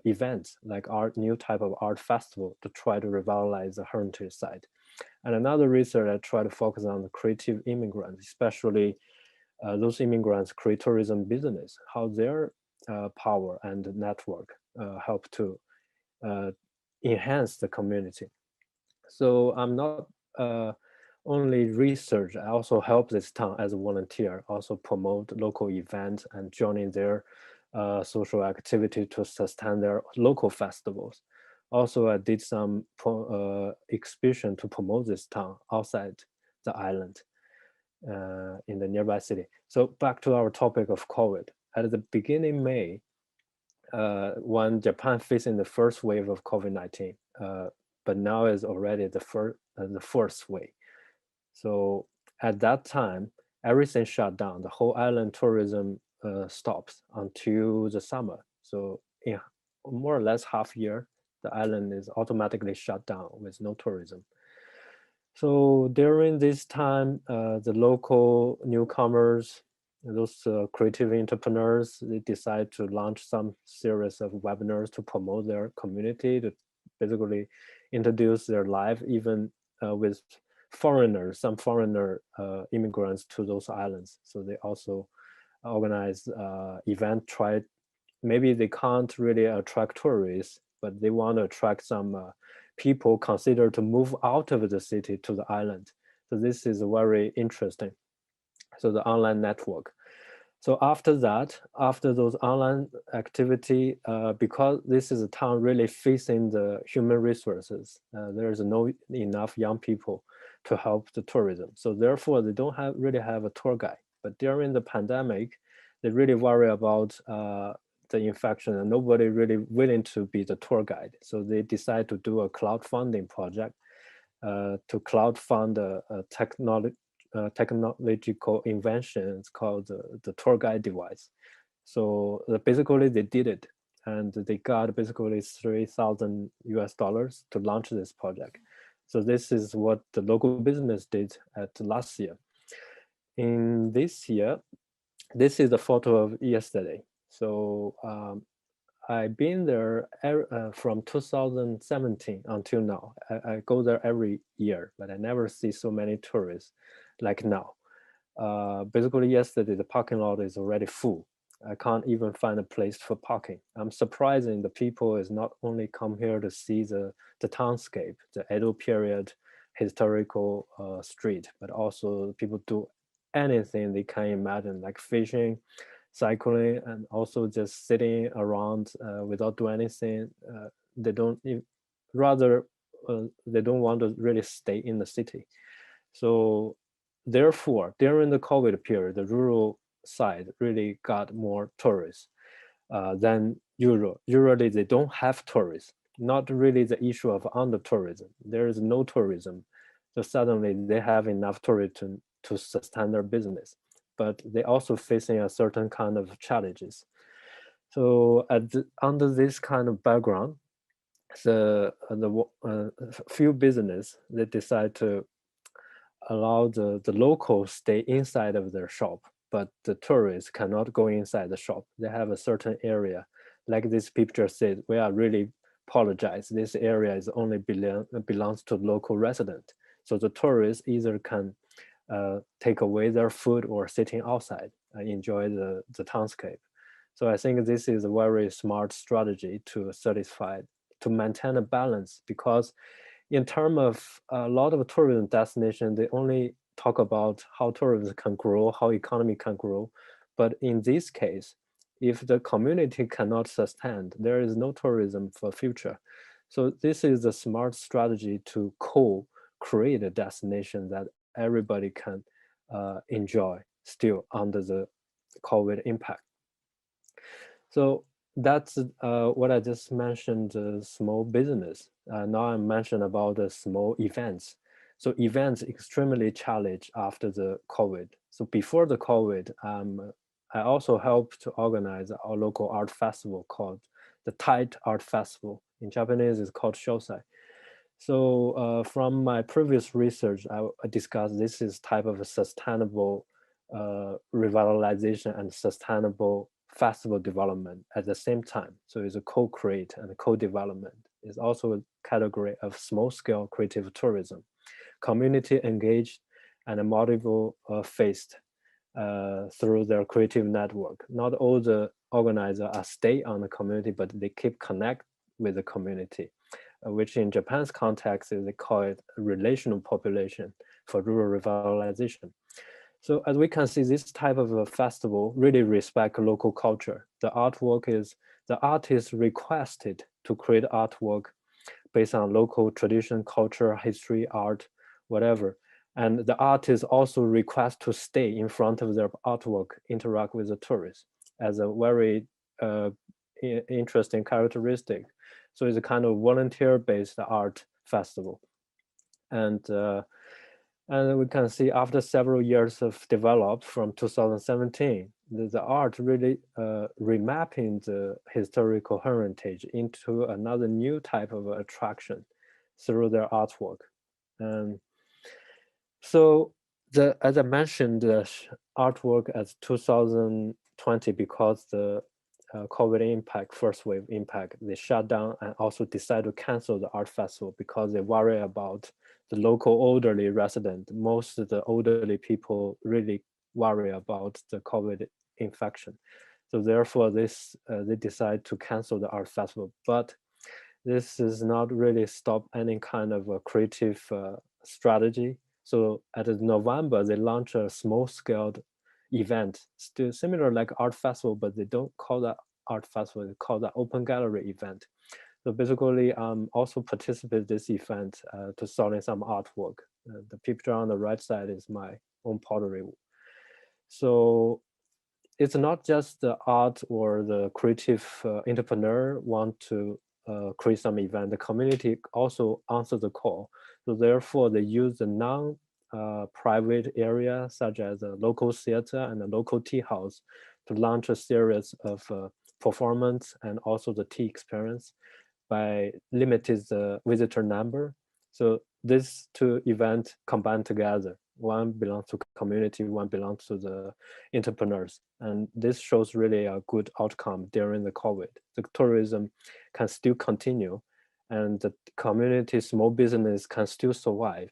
events, like new type of art festival to try to revitalize the heritage site. And another research I try to focus on the creative immigrants, especially those immigrants create tourism business, how their power and network help to enhance the community. So I'm not only research, I also help this town as a volunteer, also promote local events and joining their social activity to sustain their local festivals. Also, I did some exhibition to promote this town outside the island in the nearby city. So back to our topic of COVID. At the beginning May, when Japan facing the first wave of COVID-19, but now is already the fourth wave. So at that time, everything shut down. The whole island tourism stops until the summer. So in more or less half year, the island is automatically shut down with no tourism. So during this time, the local newcomers, those creative entrepreneurs, they decide to launch some series of webinars to promote their community, to basically introduce their life, even with foreigners, some foreigner immigrants to those islands. So they also organize event, maybe they can't really attract tourists, but they want to attract some people considered to move out of the city to the island. So this is very interesting. So the online network. So after that, after those online activity, because this is a town really facing the human resources, there is no enough young people to help the tourism. So therefore, they don't really have a tour guide. But during the pandemic, they really worry about the infection and nobody really willing to be the tour guide. So they decide to do a crowdfunding project to crowdfund a technological invention. It's called the tour guide device. So basically they did it and they got basically $3,000 to launch this project. So this is what the local business did at last year. In this year, this is the photo of yesterday. So I've been there from 2017 until now. I go there every year, but I never see so many tourists like now. Basically yesterday, the parking lot is already full. I can't even find a place for parking. I'm surprising the people is not only come here to see the townscape, the Edo period historical street, but also people do anything they can imagine, like fishing, cycling, and also just sitting around without doing anything. They don't they don't want to really stay in the city. So therefore, during the COVID period, the rural side really got more tourists than usual. Usually they don't have tourists, not really the issue of under-tourism. There is no tourism. So suddenly they have enough tourism to sustain their business, but they also facing a certain kind of challenges. So under this kind of background, the few business, they decide to allow the locals stay inside of their shop, but the tourists cannot go inside the shop. They have a certain area. Like this picture said, we are really apologize. This area is only belongs to local resident. So the tourists either can take away their food or sitting outside and enjoy the townscape. So I think this is a very smart strategy to maintain a balance, because in terms of a lot of tourism destinations, they only talk about how tourism can grow, how economy can grow. But in this case, if the community cannot sustain, there is no tourism for future. So this is a smart strategy to co-create a destination that everybody can enjoy still under the COVID impact. So that's what I just mentioned, small business. Now I mentioned about the small events. So events extremely challenged after the COVID. So before the COVID, I also helped to organize our local art festival called the Tide Art Festival. In Japanese, it's called Shosai. So from my previous research, I discussed this is type of a sustainable revitalization and sustainable festival development at the same time. So it's a co-create and co-development. It's also a category of small-scale creative tourism, community engaged and multiple faced through their creative network. Not all the organizers are stay on the community, but they keep connect with the community, which in Japan's context is they call it relational population for rural revitalization. So as we can see, this type of a festival really respect local culture. The artist requested to create artwork based on local tradition, culture, history, art, whatever. And the artist also request to stay in front of their artwork, interact with the tourists as a very interesting characteristic. So it's a kind of volunteer-based art festival. And we can see after several years of develop from 2017, the art really remapping the historical heritage into another new type of attraction through their artwork. And so as I mentioned, the artwork as 2020, because the COVID impact, first wave impact, they shut down and also decided to cancel the art festival because they worry about the local elderly resident. Most of the elderly people really worry about the COVID infection. So therefore they decide to cancel the art festival. But this is not really stop any kind of a creative strategy. So at November, they launched a small-scale event, still similar like art festival, but they don't call that art festival, they call that open gallery event. So basically, also participate this event to selling some artwork. The picture on the right side is my own pottery. So it's not just the art or the creative entrepreneur want to create some event. The community also answers the call. So therefore, they use the non-private area, such as a local theater and a local tea house, to launch a series of performance and also the tea experience by limited the visitor number. So these two events combined together. One belongs to community, one belongs to the entrepreneurs. And this shows really a good outcome during the COVID. The tourism can still continue and the community small business can still survive.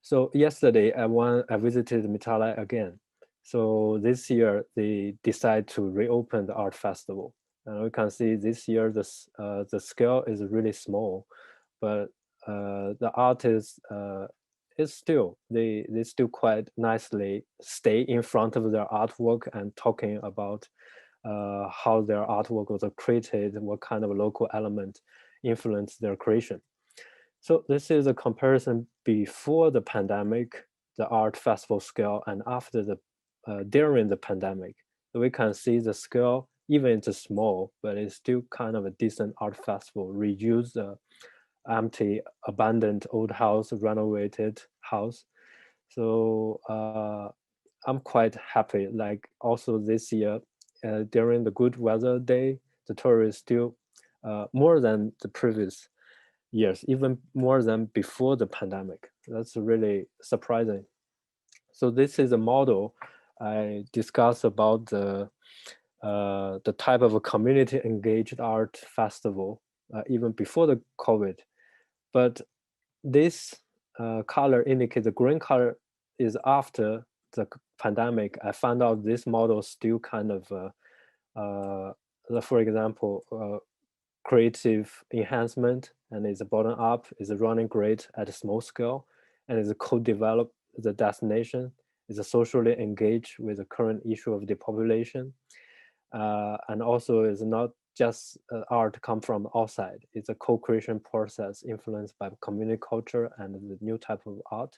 So yesterday I visited Mitala again. So this year they decide to reopen the art festival. And we can see this year the scale is really small, but the artists is still they still quite nicely stay in front of their artwork and talking about how their artwork was created, what kind of local element influenced their creation. So this is a comparison before the pandemic, the art festival scale, and after the during the pandemic. So we can see the scale, even it's small, but it's still kind of a decent art festival. Reuse the empty, abandoned old house, renovated house. So I'm quite happy. Like also this year, during the good weather day, the tourists still more than the previous years, even more than before the pandemic. That's really surprising. So this is a model I discussed about the type of a community engaged art festival even before the COVID. But this color indicates the green color is after the pandemic. I found out this model still kind of, for example, creative enhancement, and is bottom up, is running great at a small scale, and is co-developed the destination, is socially engaged with the current issue of depopulation, and also is not just art come from outside. It's a co-creation process influenced by community culture and the new type of art.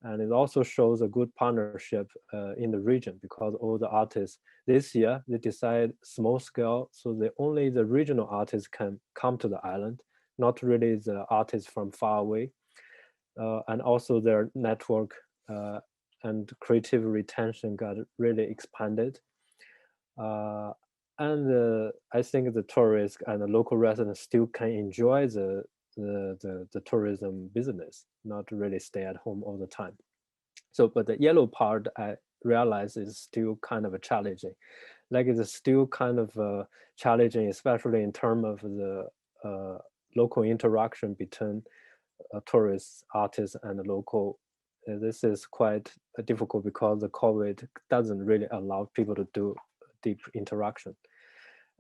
And it also shows a good partnership in the region, because all the artists this year, they decide small scale, so only the regional artists can come to the island, not really the artists from far away. And also their network and creative retention got really expanded. And I think the tourists and the local residents still can enjoy the tourism business, not really stay at home all the time. So, but the yellow part, I realize is still kind of challenging. Like it's still kind of challenging, especially in terms of the local interaction between tourists, artists, and the local. This is quite difficult because the COVID doesn't really allow people to do deep interaction.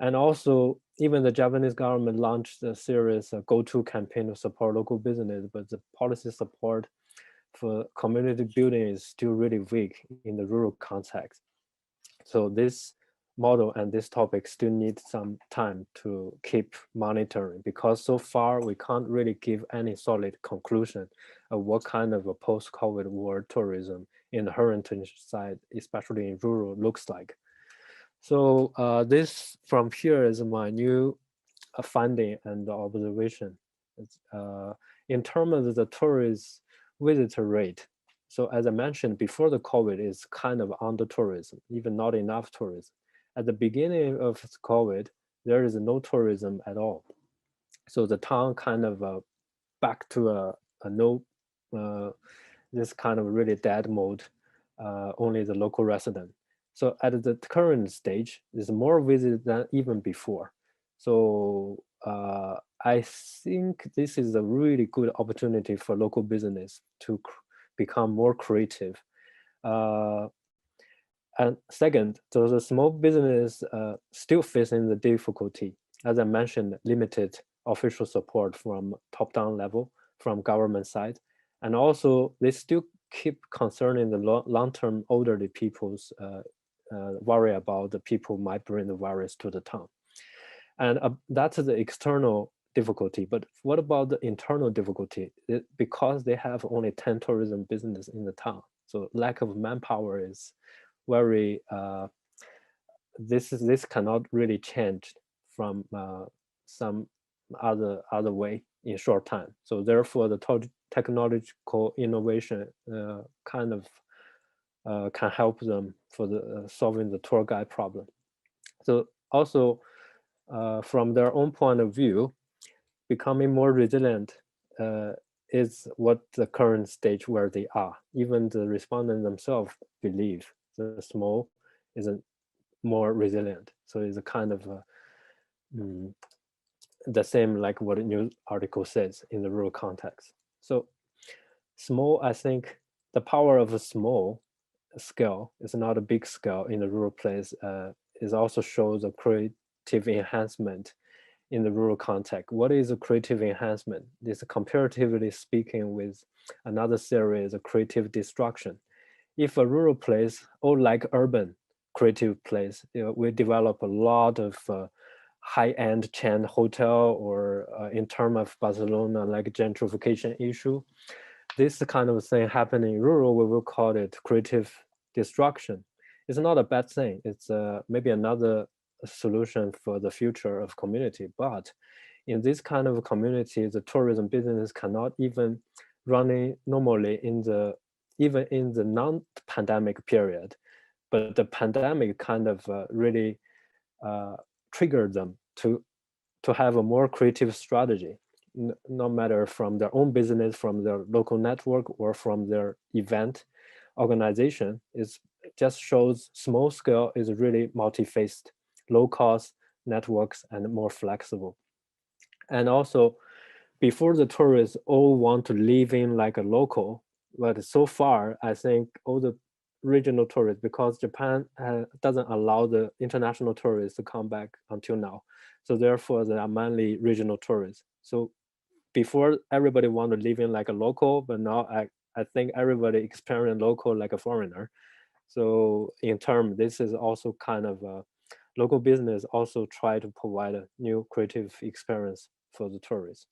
And also, even the Japanese government launched a series of go-to campaign to support local business, but the policy support for community building is still really weak in the rural context. So this model and this topic still need some time to keep monitoring, because so far we can't really give any solid conclusion of what kind of a post-COVID world tourism in the heritage side, especially in rural, looks like. So this from here is my new finding and observation. In terms of the tourist visitor rate, so as I mentioned before the COVID, is kind of under tourism, even not enough tourism. At the beginning of COVID, there is no tourism at all. So the town kind of back to a no, this kind of really dead mode, only the local resident. So at the current stage, there's more visits than even before. So I think this is a really good opportunity for local business to become more creative. And second, so the small business still facing the difficulty. As I mentioned, limited official support from top-down level, from government side. And also they still keep concerning the long-term elderly people's worry about the people might bring the virus to the town. And that's the external difficulty. But what about the internal difficulty? Because they have only 10 tourism business in the town. So lack of manpower is very, this cannot really change from some other way in short time. So therefore the technological innovation kind of can help them for the solving the tour guide problem. So also from their own point of view, becoming more resilient is what the current stage where they are. Even the respondents themselves believe the small is more resilient. So it's a kind of the same like what a news article says in the rural context. So small, I think the power of a small scale is not a big scale in the rural place. It also shows a creative enhancement in the rural context. What is a creative enhancement? This is comparatively speaking with another series of creative destruction. If a rural place, or like urban creative place, we develop a lot of high-end chain hotel, or in terms of Barcelona, like gentrification issue, this kind of thing happening in rural, we will call it creative destruction. It's not a bad thing. It's maybe another solution for the future of community. But in this kind of community, the tourism business cannot even running normally even in the non-pandemic period. But the pandemic kind of really triggered them to have a more creative strategy, no matter from their own business, from their local network, or from their event organization. It just shows small scale is really multi-faced, low cost networks and more flexible. And also, before the tourists all want to live in like a local, but so far, I think all the regional tourists, because Japan doesn't allow the international tourists to come back until now. So therefore, there are mainly regional tourists. So before, everybody want to live in like a local, but now I think everybody experience local like a foreigner. So in term, this is also kind of a local business also try to provide a new creative experience for the tourists.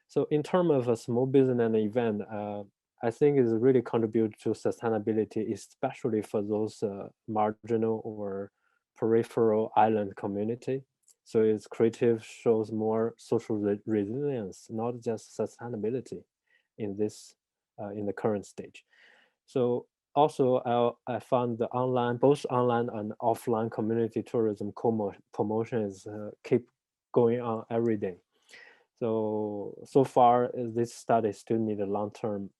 So in terms of a small business and event, I think is really contribute to sustainability, especially for those marginal or peripheral island community. So its creative shows more social resilience, not just sustainability in this in the current stage. So also I found the online, both online and offline community tourism promotions keep going on every day. So far this study still need a long-term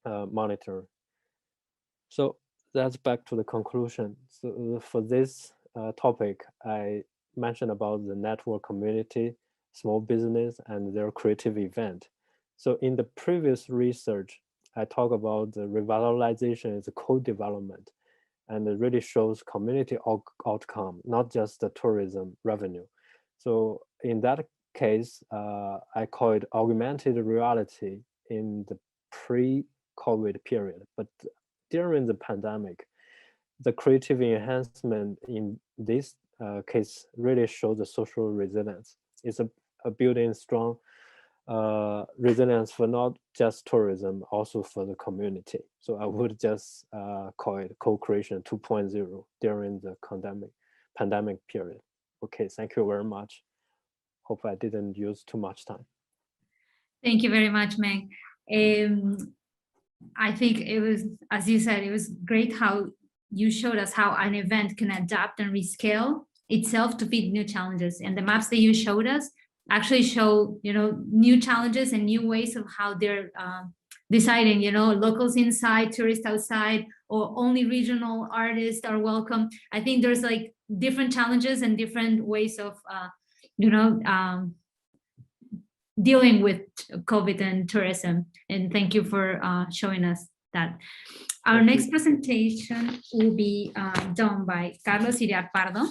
monitor. So that's back to the conclusion. So for this topic, I mentioned about the network community, small business, and their creative event. So in the previous research, I talk about the revitalization as a co-development, and it really shows community outcome, not just the tourism revenue. So in that case, I call it augmented reality in the pre-COVID period, but during the pandemic, the creative enhancement in this case really shows the social resilience. It's a building strong resilience for not just tourism, also for the community. So I would just call it co-creation 2.0 during the pandemic period. Okay, thank you very much. Hope I didn't use too much time. Thank you very much, Meng. I think it was, as you said, it was great how you showed us how an event can adapt and rescale itself to fit new challenges. And the maps that you showed us actually show, new challenges and new ways of how they're deciding, locals inside, tourists outside, or only regional artists are welcome. I think there's like different challenges and different ways of, dealing with COVID and tourism. And thank you for showing us that. Our next presentation will be done by Carlos Hiriart Pardo.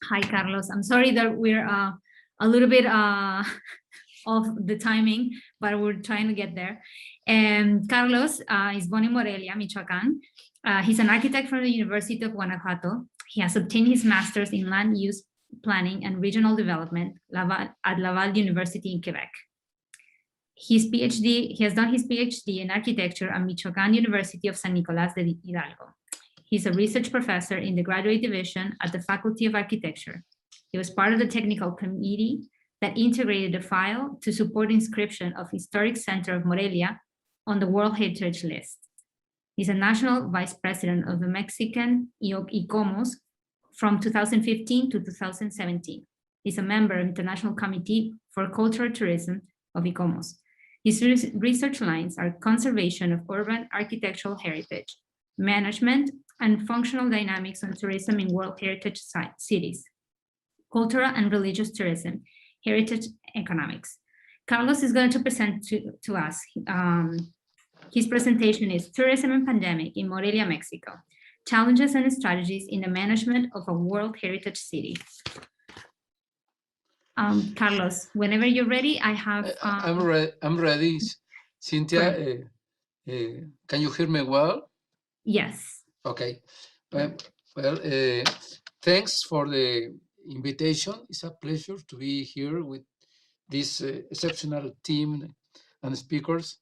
Hi, Carlos. I'm sorry that we're a little bit off the timing, but we're trying to get there. And Carlos is born in Morelia, Michoacán. He's an architect from the University of Guanajuato. He has obtained his master's in land use planning and regional development at Laval University in Quebec. He has done his PhD in architecture at Michoacán University of San Nicolás de Hidalgo. He's a research professor in the graduate division at the Faculty of Architecture. He was part of the technical committee that integrated the file to support inscription of Historic Center of Morelia on the World Heritage List. He's a national vice president of the Mexican ICOMOS from 2015 to 2017. He's a member of the International Committee for Cultural Tourism of ICOMOS. His research lines are conservation of urban architectural heritage, management and functional dynamics on tourism in World Heritage cities, cultural and religious tourism, heritage economics. Carlos is going to present to us. His presentation is Tourism and Pandemic in Morelia, Mexico, Challenges and Strategies in the Management of a World Heritage City. Carlos, whenever you're ready, I have... I'm ready, Cynthia. Can you hear me well? Yes. Okay. Well, thanks for the invitation. It's a pleasure to be here with this exceptional team and speakers.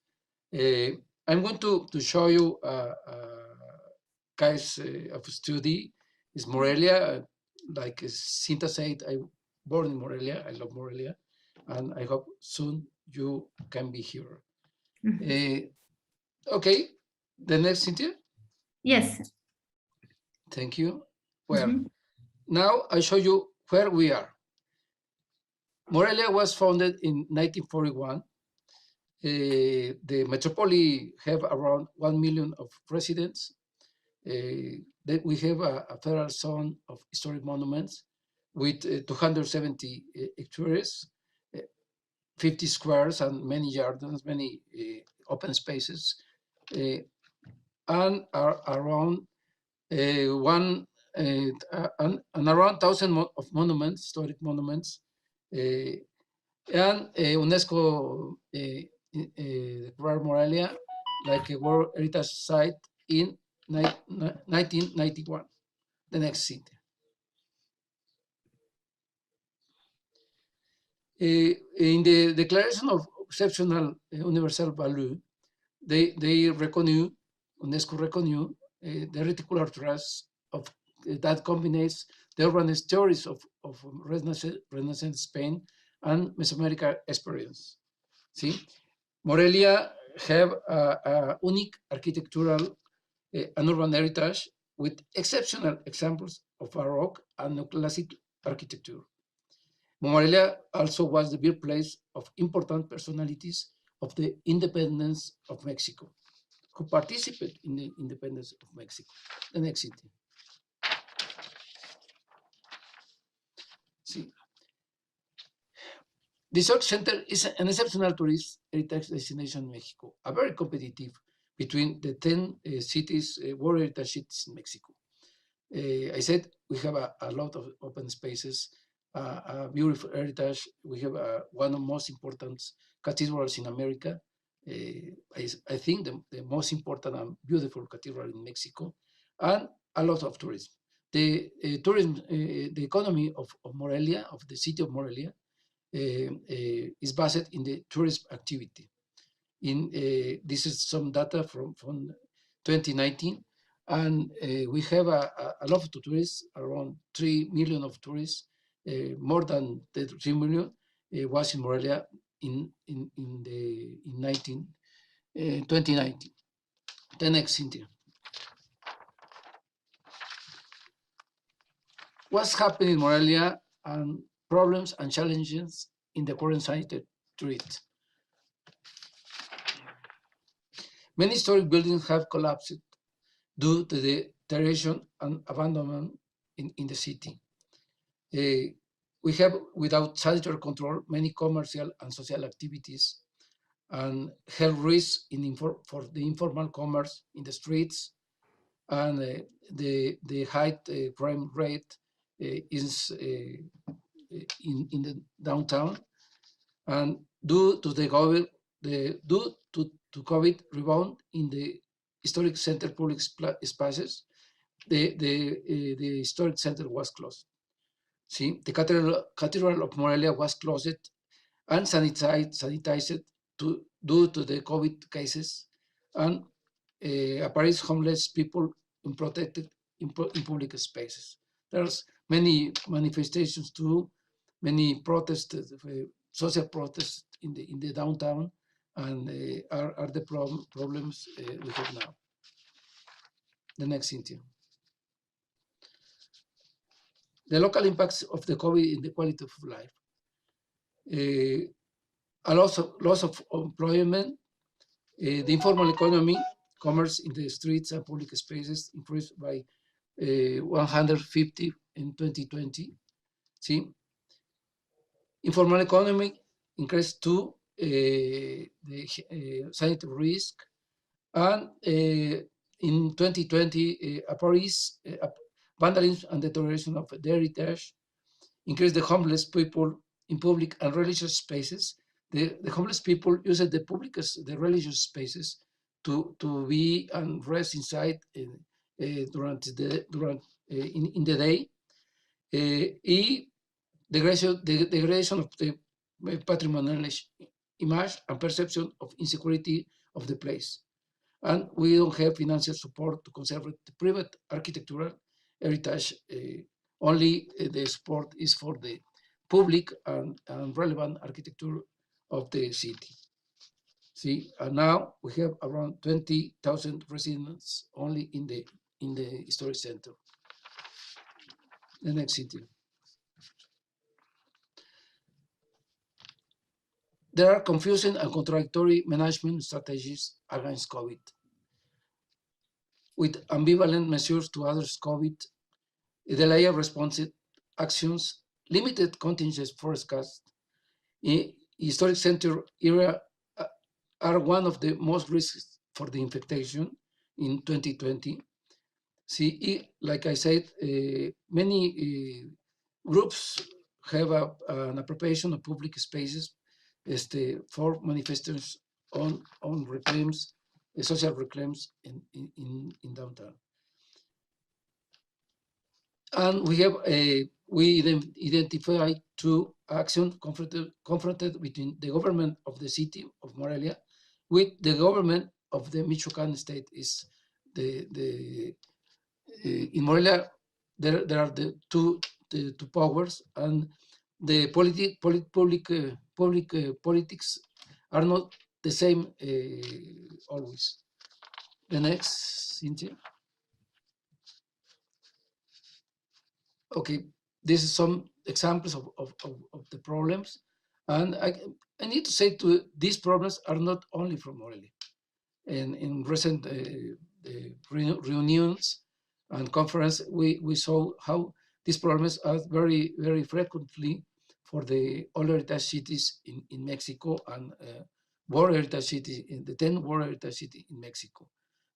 I'm going to show you a case of study. It's Morelia. Like Cynthia said, I born in Morelia. I love Morelia, and I hope soon you can be here. Okay, the next, Cynthia? Yes. Thank you. Well, now I show you where we are. Morelia was founded in 1941. The metropole have around 1 million of residents. Then we have a federal zone of historic monuments with 270 hectares. 50 squares and many gardens, many open spaces, and are around around 1,000 of monuments, historic monuments, and UNESCO declared Morelia like a World Heritage Site in 1991. The next Cynthia. In the Declaration of Exceptional Universal Value, they reconnu, UNESCO reconnu the reticular trace of that combines the urbanist theories of Renaissance Spain and Mesoamerican experience. See, Morelia have a unique architectural and urban heritage with exceptional examples of Baroque and neoclassic architecture. Morelia also was the birthplace of important personalities of the independence of Mexico, who participated in the independence of Mexico. The next city. See. The Ciaud Center is an exceptional tourist heritage destination in Mexico, a very competitive between the 10 cities, World Heritage cities in Mexico. I said we have a lot of open spaces, a beautiful heritage. We have one of the most important cathedrals in America. I think the most important and beautiful cathedral in Mexico, and a lot of tourism. The tourism, the economy of Morelia, of the city of Morelia, is based in the tourism activity. This is some data from 2019, and we have a lot of tourists, around 3 million of tourists, more than the 3 million was in Morelia in 2019. The next, Cynthia. What's happening in Morelia and problems and challenges in the current sanitary threat? Many historic buildings have collapsed due to the deterioration and abandonment in the city. We have, without sanitary control, many commercial and social activities and health risks for the informal commerce in the streets, and the high crime rate is in the downtown, and due to COVID rebound in the historic center public spaces, the historic center was closed. See, the Cathedral of Morelia was closed and sanitized due to the COVID cases, and appears homeless people in public spaces. There's many manifestations too, many protests, social protests in the downtown, and are the problems we have now. The next, Cynthia. The local impacts of the COVID in the quality of life. A loss of employment, the informal economy, commerce in the streets and public spaces increased by 150 in 2020. See, informal economy increased to the sanitary risk, and in 2020, Paris, vandalism and deterioration of the heritage increased the homeless people in public and religious spaces. The homeless people use the religious spaces to be and rest inside in the day. The degradation of the patrimonial image and perception of insecurity of the place. And we don't have financial support to conserve the private architectural heritage. Only the support is for the public and relevant architecture of the city. See, and now we have around 20,000 residents only in the historic center. The next city. There are confusing and contradictory management strategies against COVID. With ambivalent measures to address COVID, delayed responsive actions, limited contingency forecast, historic center area are one of the most risks for the infection in 2020. See, like I said, many groups have an appropriation of public spaces for manifestations on reclaims, social reclaims in downtown. And we identify two actions confronted between the government of the city of Morelia with the government of the Michoacana state. Is in Morelia there are the two powers, and the politics are not the same always. The next, Cynthia. Okay, this is some examples of the problems, and I need to say these problems are not only from Morelia. And in recent reunions and conference, we saw how these problems are very, very frequently for the all heritage cities in Mexico and World Heritage City, in the 10 World Heritage City in Mexico.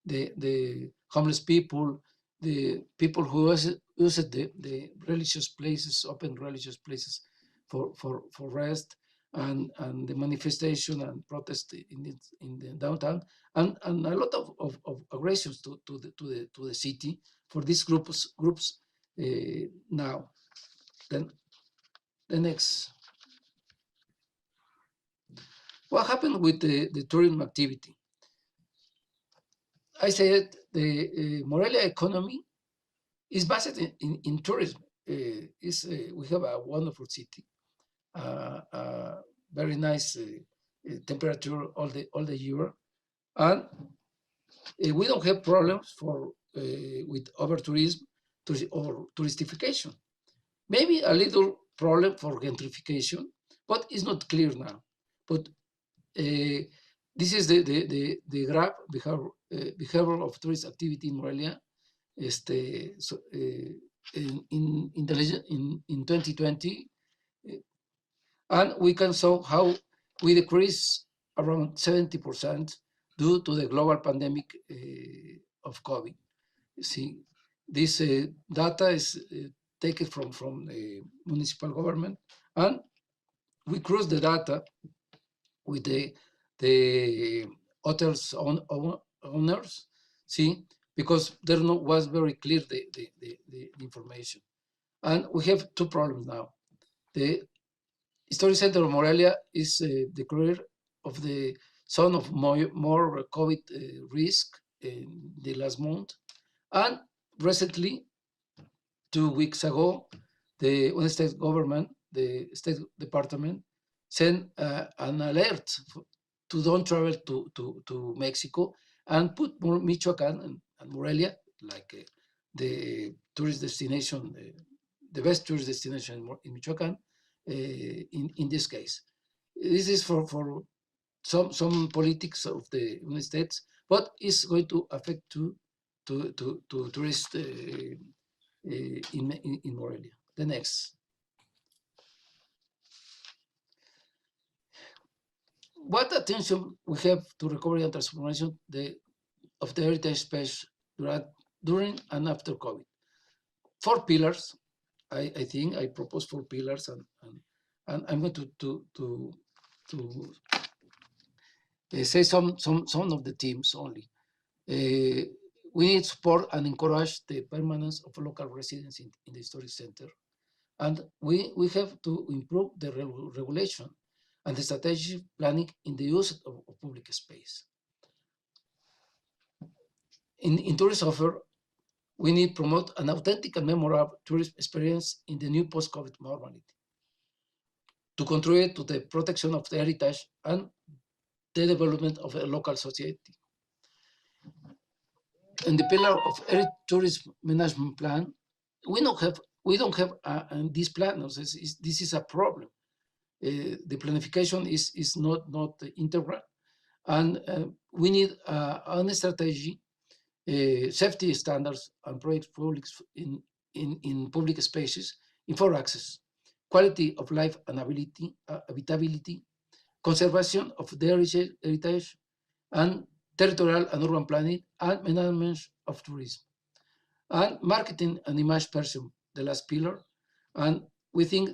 The homeless people, the people who use the religious places, open religious places for rest, and the manifestation and protest in the downtown, and a lot of aggressions to the city for these groups now. Then the next. What happened with the tourism activity? I said the Morelia economy is based in tourism. We have a wonderful city, very nice temperature all the year, and we don't have problems with over tourism or touristification. Maybe a little problem for gentrification, but it's not clear now. But this is the graph behavior of tourist activity in Morelia. In 2020, and we can show how we decrease around 70% due to the global pandemic of COVID. See, this data is taken from the municipal government, and we cross the data with the hotels owners. See, because there was very clear the information. And we have two problems now. The Historic Center of Morelia is declared of the zone of more COVID risk in the last month. And recently, 2 weeks ago, the state government, the State Department, sent an alert to don't travel to Mexico and put Michoacán and Morelia, like the tourist destination, the best tourist destination in Michoacán, in this case. This is for some politics of the United States, but it's going to affect to tourists in Morelia. The next. What attention we have to recovery and transformation of the heritage space during and after COVID? 4 pillars. I think I propose 4 pillars, and I'm going to say some of the themes only. We need to support and encourage the permanence of local residents in the historic center, and we have to improve the regulation and the strategic planning in the use of public space. In tourist offer, we need to promote an authentic and memorable tourist experience in the new post-COVID normality to contribute to the protection of the heritage and the development of a local society. In the pillar of tourism management plan, we don't have this plan. This is a problem. The planification is not integral, and we need a strategy, safety standards and project in public spaces, in for access, quality of life and habitability, conservation of the heritage, and territorial and urban planning, and management of tourism. And marketing and image person, the last pillar. And we think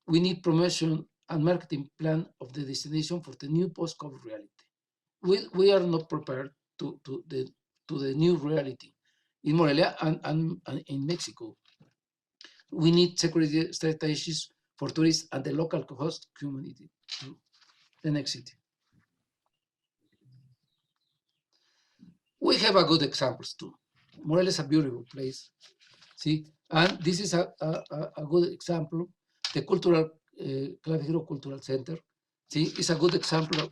we need promotion and marketing plan of the destination for the new post-COVID reality. We are not prepared to the new reality in Morelia and in Mexico. We need security strategies for tourists and the local host community. The next city. We have a good examples too. Morelia is a beautiful place. See, and this is a good example. The cultural Clavijero Cultural Center. See, it's a good example.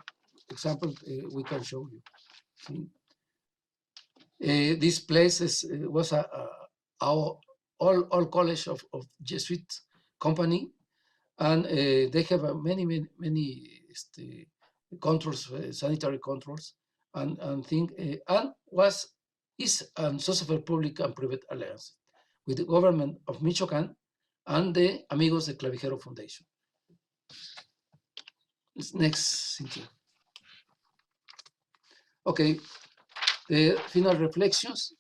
We can show you. See? This place was our all college of Jesuit company, and they have many controls, sanitary controls, and thing, and is a social public and private alliance with the government of Michoacán and the Amigos de Clavijero Foundation. Next, Cynthia. Okay, the final reflections.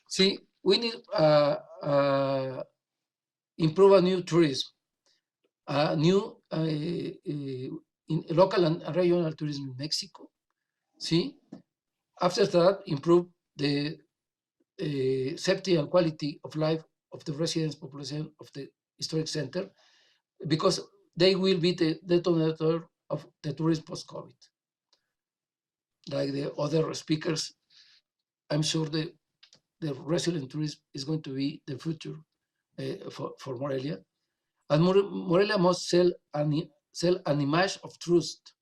See, we need improve a new tourism, new in local and regional tourism in Mexico. See, after that, improve the safety and quality of life of the residents population of the historic center, because they will be the detonator of the tourism post-COVID. Like the other speakers, I'm sure the resilient tourism is going to be the future for Morelia. And Morelia must sell an image of trust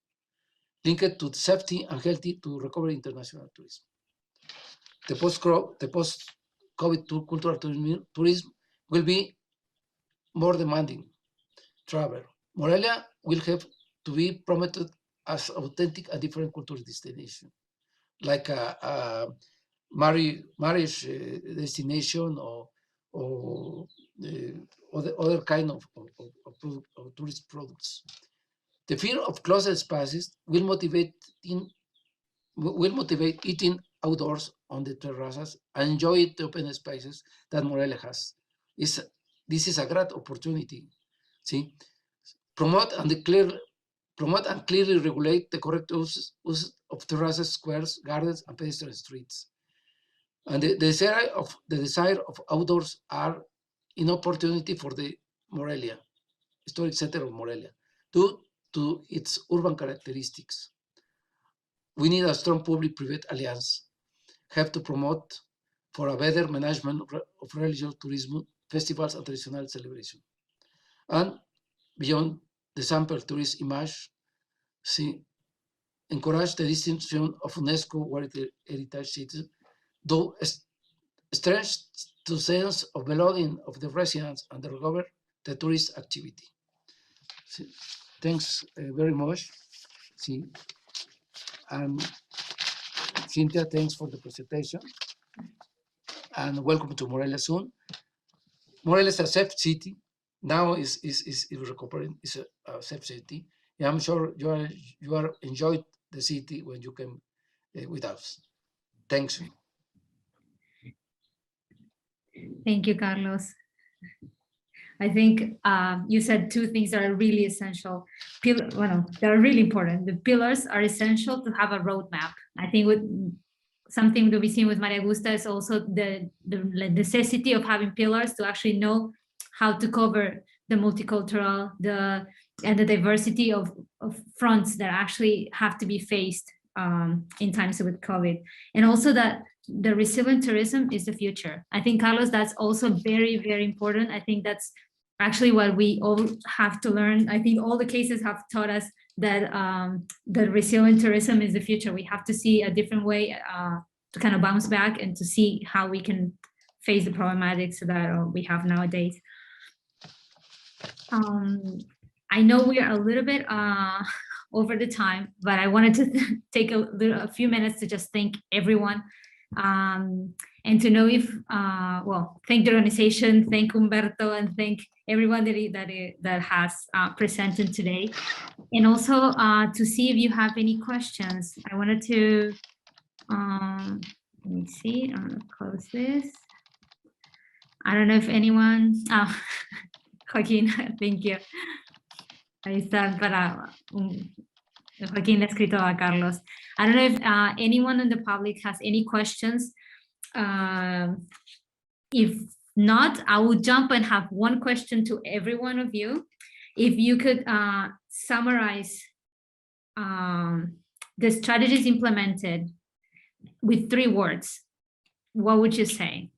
linked to safety and healthy to recover international tourism. The post-COVID cultural tourism will be more demanding travel. Morelia will have to be promoted as authentic and different cultural destination, like a marriage destination or the other kind of tourist products. The fear of closed spaces will motivate eating outdoors on the terraces and enjoy the open spaces that Morelia has. This is a great opportunity. See, promote and clearly regulate the correct use of terraces, squares, gardens, and pedestrian streets. And the desire of outdoors are an opportunity for the Morelia, historic center of Morelia, due to its urban characteristics. We need a strong public-private alliance, have to promote for a better management of religious tourism, festivals, and traditional celebration. And beyond the sample tourist image, see, encourage the distinction of UNESCO World Heritage Sites, though strength to sense of belonging of the residents and recover the tourist activity. See, thanks very much. See, and Cynthia, thanks for the presentation, and welcome to Morelia soon. Morelia is a safe city. Now is recovering. It's a safe city. And I'm sure you are enjoyed the city when you came with us. Thanks. Thank you, Carlos. I think you said two things that are really essential. They're really important. The pillars are essential to have a roadmap. I think with something that we've seen with María Augusta is also the necessity of having pillars to actually know how to cover the multicultural, and the diversity of fronts that actually have to be faced in times with COVID. And also that the resilient tourism is the future. I think, Carlos, that's also very, very important. I think that's actually what we all have to learn. I think all the cases have taught us that the resilient tourism is the future. We have to see a different way to kind of bounce back and to see how we can face the problematics that we have nowadays. I know we are a little bit over the time, but I wanted to take a few minutes to just thank everyone. and to know if, well, thank the organization, thank Humberto, and thank everyone that has presented today. And also to see if you have any questions. I wanted to, let me see, I'm gonna close this. I don't know if anyone, Joaquín, thank you. Ahí está para, Joaquín le ha escrito a Carlos. I don't know if anyone in the public has any questions. If not, I will jump and have one question to every one of you. If you could summarize the strategies implemented with 3 words, what would you say?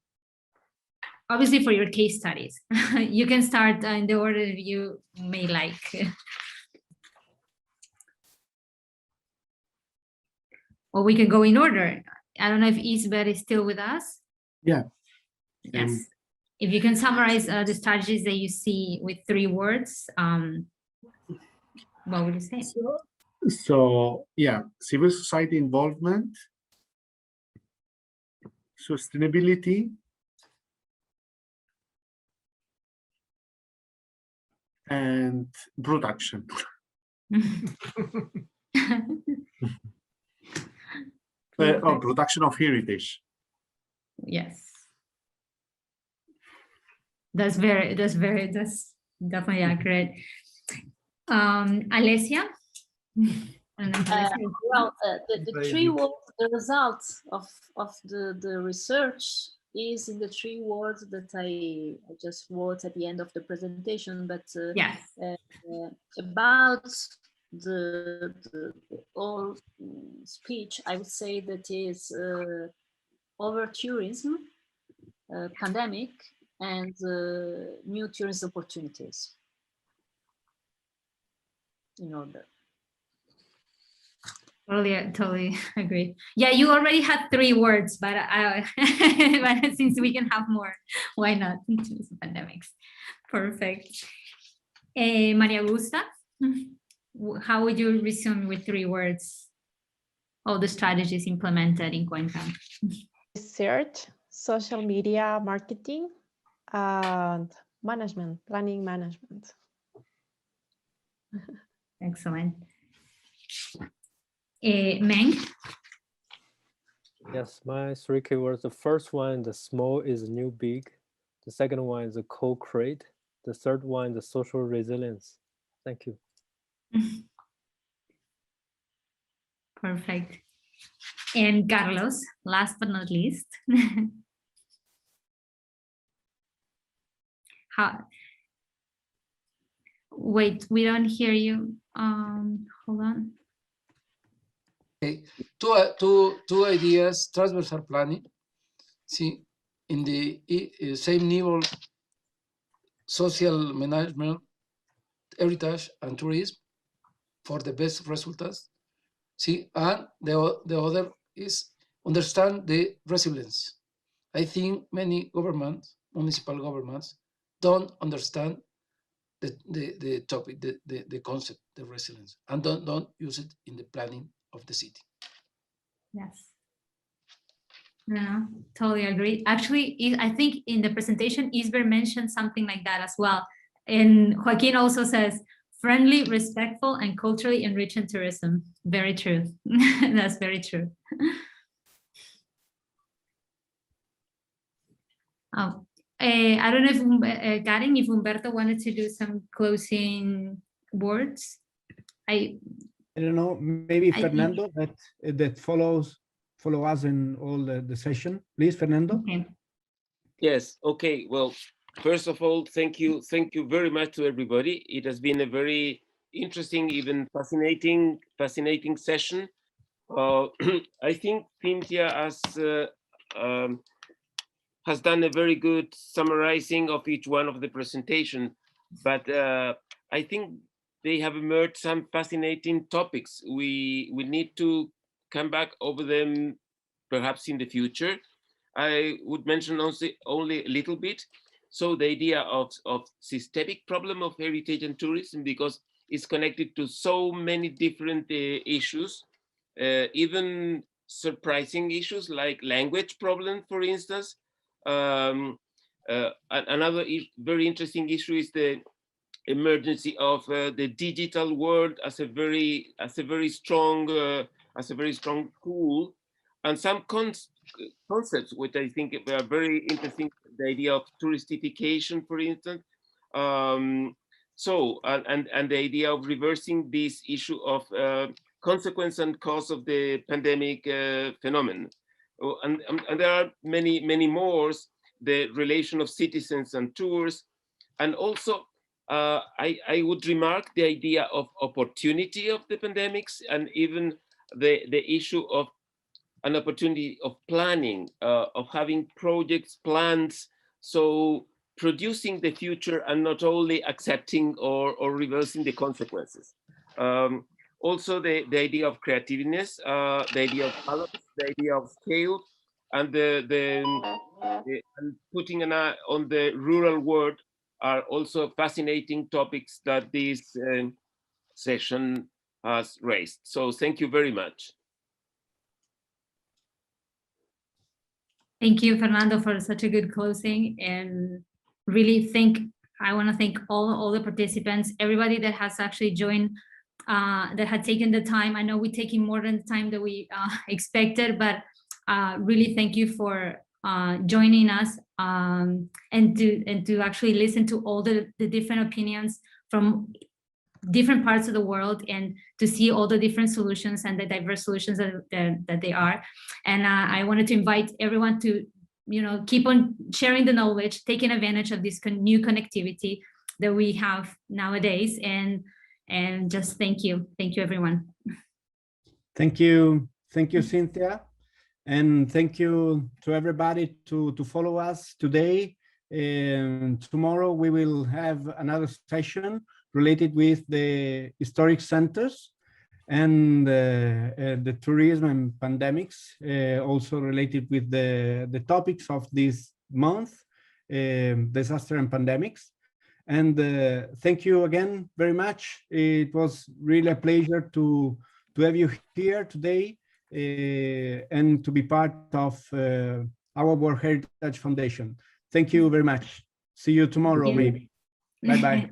Obviously for your case studies. You can start in the order you may like. Or we can go in order. I don't know if Isber is still with us. Yeah. Yes. If you can summarize the strategies that you see with 3 words, what would you say? So yeah, civil society involvement, sustainability, and production. Production of heritage. Yes. That's definitely accurate. Alessia? Well, the 3 words, the results of the research is in the 3 words that I just wrote at the end of the presentation, but yes. About the whole speech, I would say that is over tourism, pandemic, and new tourism opportunities. In order. Totally agree. Yeah, you already had 3 words, but but since we can have more, why not? Pandemics. Perfect. María Augusta, how would you resume with 3 words all the strategies implemented in Cuenca? Research, social media marketing, and management, planning management. Excellent. Meng? Yes, my 3 keywords. The first one, the small is new big. The second one is the co-create. The third one, the social resilience. Thank you. Perfect. And Carlos, last but not least. Wait, we don't hear you. Hold on. Okay, two ideas, transversal planning. See, in the same level, social management, heritage, and tourism for the best results. See, and the other is understand the resilience. I think many governments, municipal governments, don't understand the topic, the concept, the resilience, and don't use it in the planning of the city. Yes. Yeah, totally agree. Actually, I think in the presentation, Isber mentioned something like that as well. And Joaquin also says, friendly, respectful, and culturally enriching tourism. Very true. That's very true. Oh, I don't know if Karine, if Humberto wanted to do some closing words. I don't know, maybe Fernando that follow us in all the session. Please, Fernando. Okay. Yes, okay. Well, first of all, thank you very much to everybody. It has been a very interesting, even fascinating session. I think Cynthia has done a very good summarizing of each one of the presentation, but I think they have emerged some fascinating topics. We need to come back over them perhaps in the future. I would mention only a little bit. So the idea of systemic problem of heritage and tourism, because it's connected to so many different issues, even surprising issues like language problem, for instance. Another very interesting issue is the emergency of the digital world as a very strong tool, and some concepts which I think are very interesting. The idea of touristification, for instance. So and the idea of reversing this issue of consequence and cause of the pandemic phenomenon. And there are many more. The relation of citizens and tours, and also I would remark the idea of opportunity of the pandemics, and even the issue of an opportunity of planning, of having projects, plans, so producing the future and not only accepting or reversing the consequences. Also the idea of creativeness, the idea of balance, the idea of scale, and and putting an eye on the rural world are also fascinating topics that this session has raised. So thank you very much. Thank you, Fernando, for such a good closing. And really I want to thank all the participants, everybody that has actually joined, that had taken the time. I know we're taking more than the time that we expected, but really thank you for joining us, and to actually listen to all the different opinions from different parts of the world, and to see all the different solutions and the diverse solutions that they are. And I wanted to invite everyone to, keep on sharing the knowledge, taking advantage of this new connectivity that we have nowadays, and just thank you everyone. Thank you, Cynthia. And thank you to everybody to follow us today. Tomorrow we will have another session related with the historic centers and the tourism and pandemics, also related with the topics of this month, disaster and pandemics. And thank you again very much. It was really a pleasure to have you here today, and to be part of our World Heritage Foundation. Thank you very much. See you tomorrow, maybe. Bye-bye.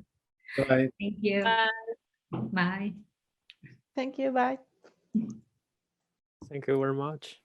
Bye. Thank you. Bye. Thank you. Bye. Thank you very much.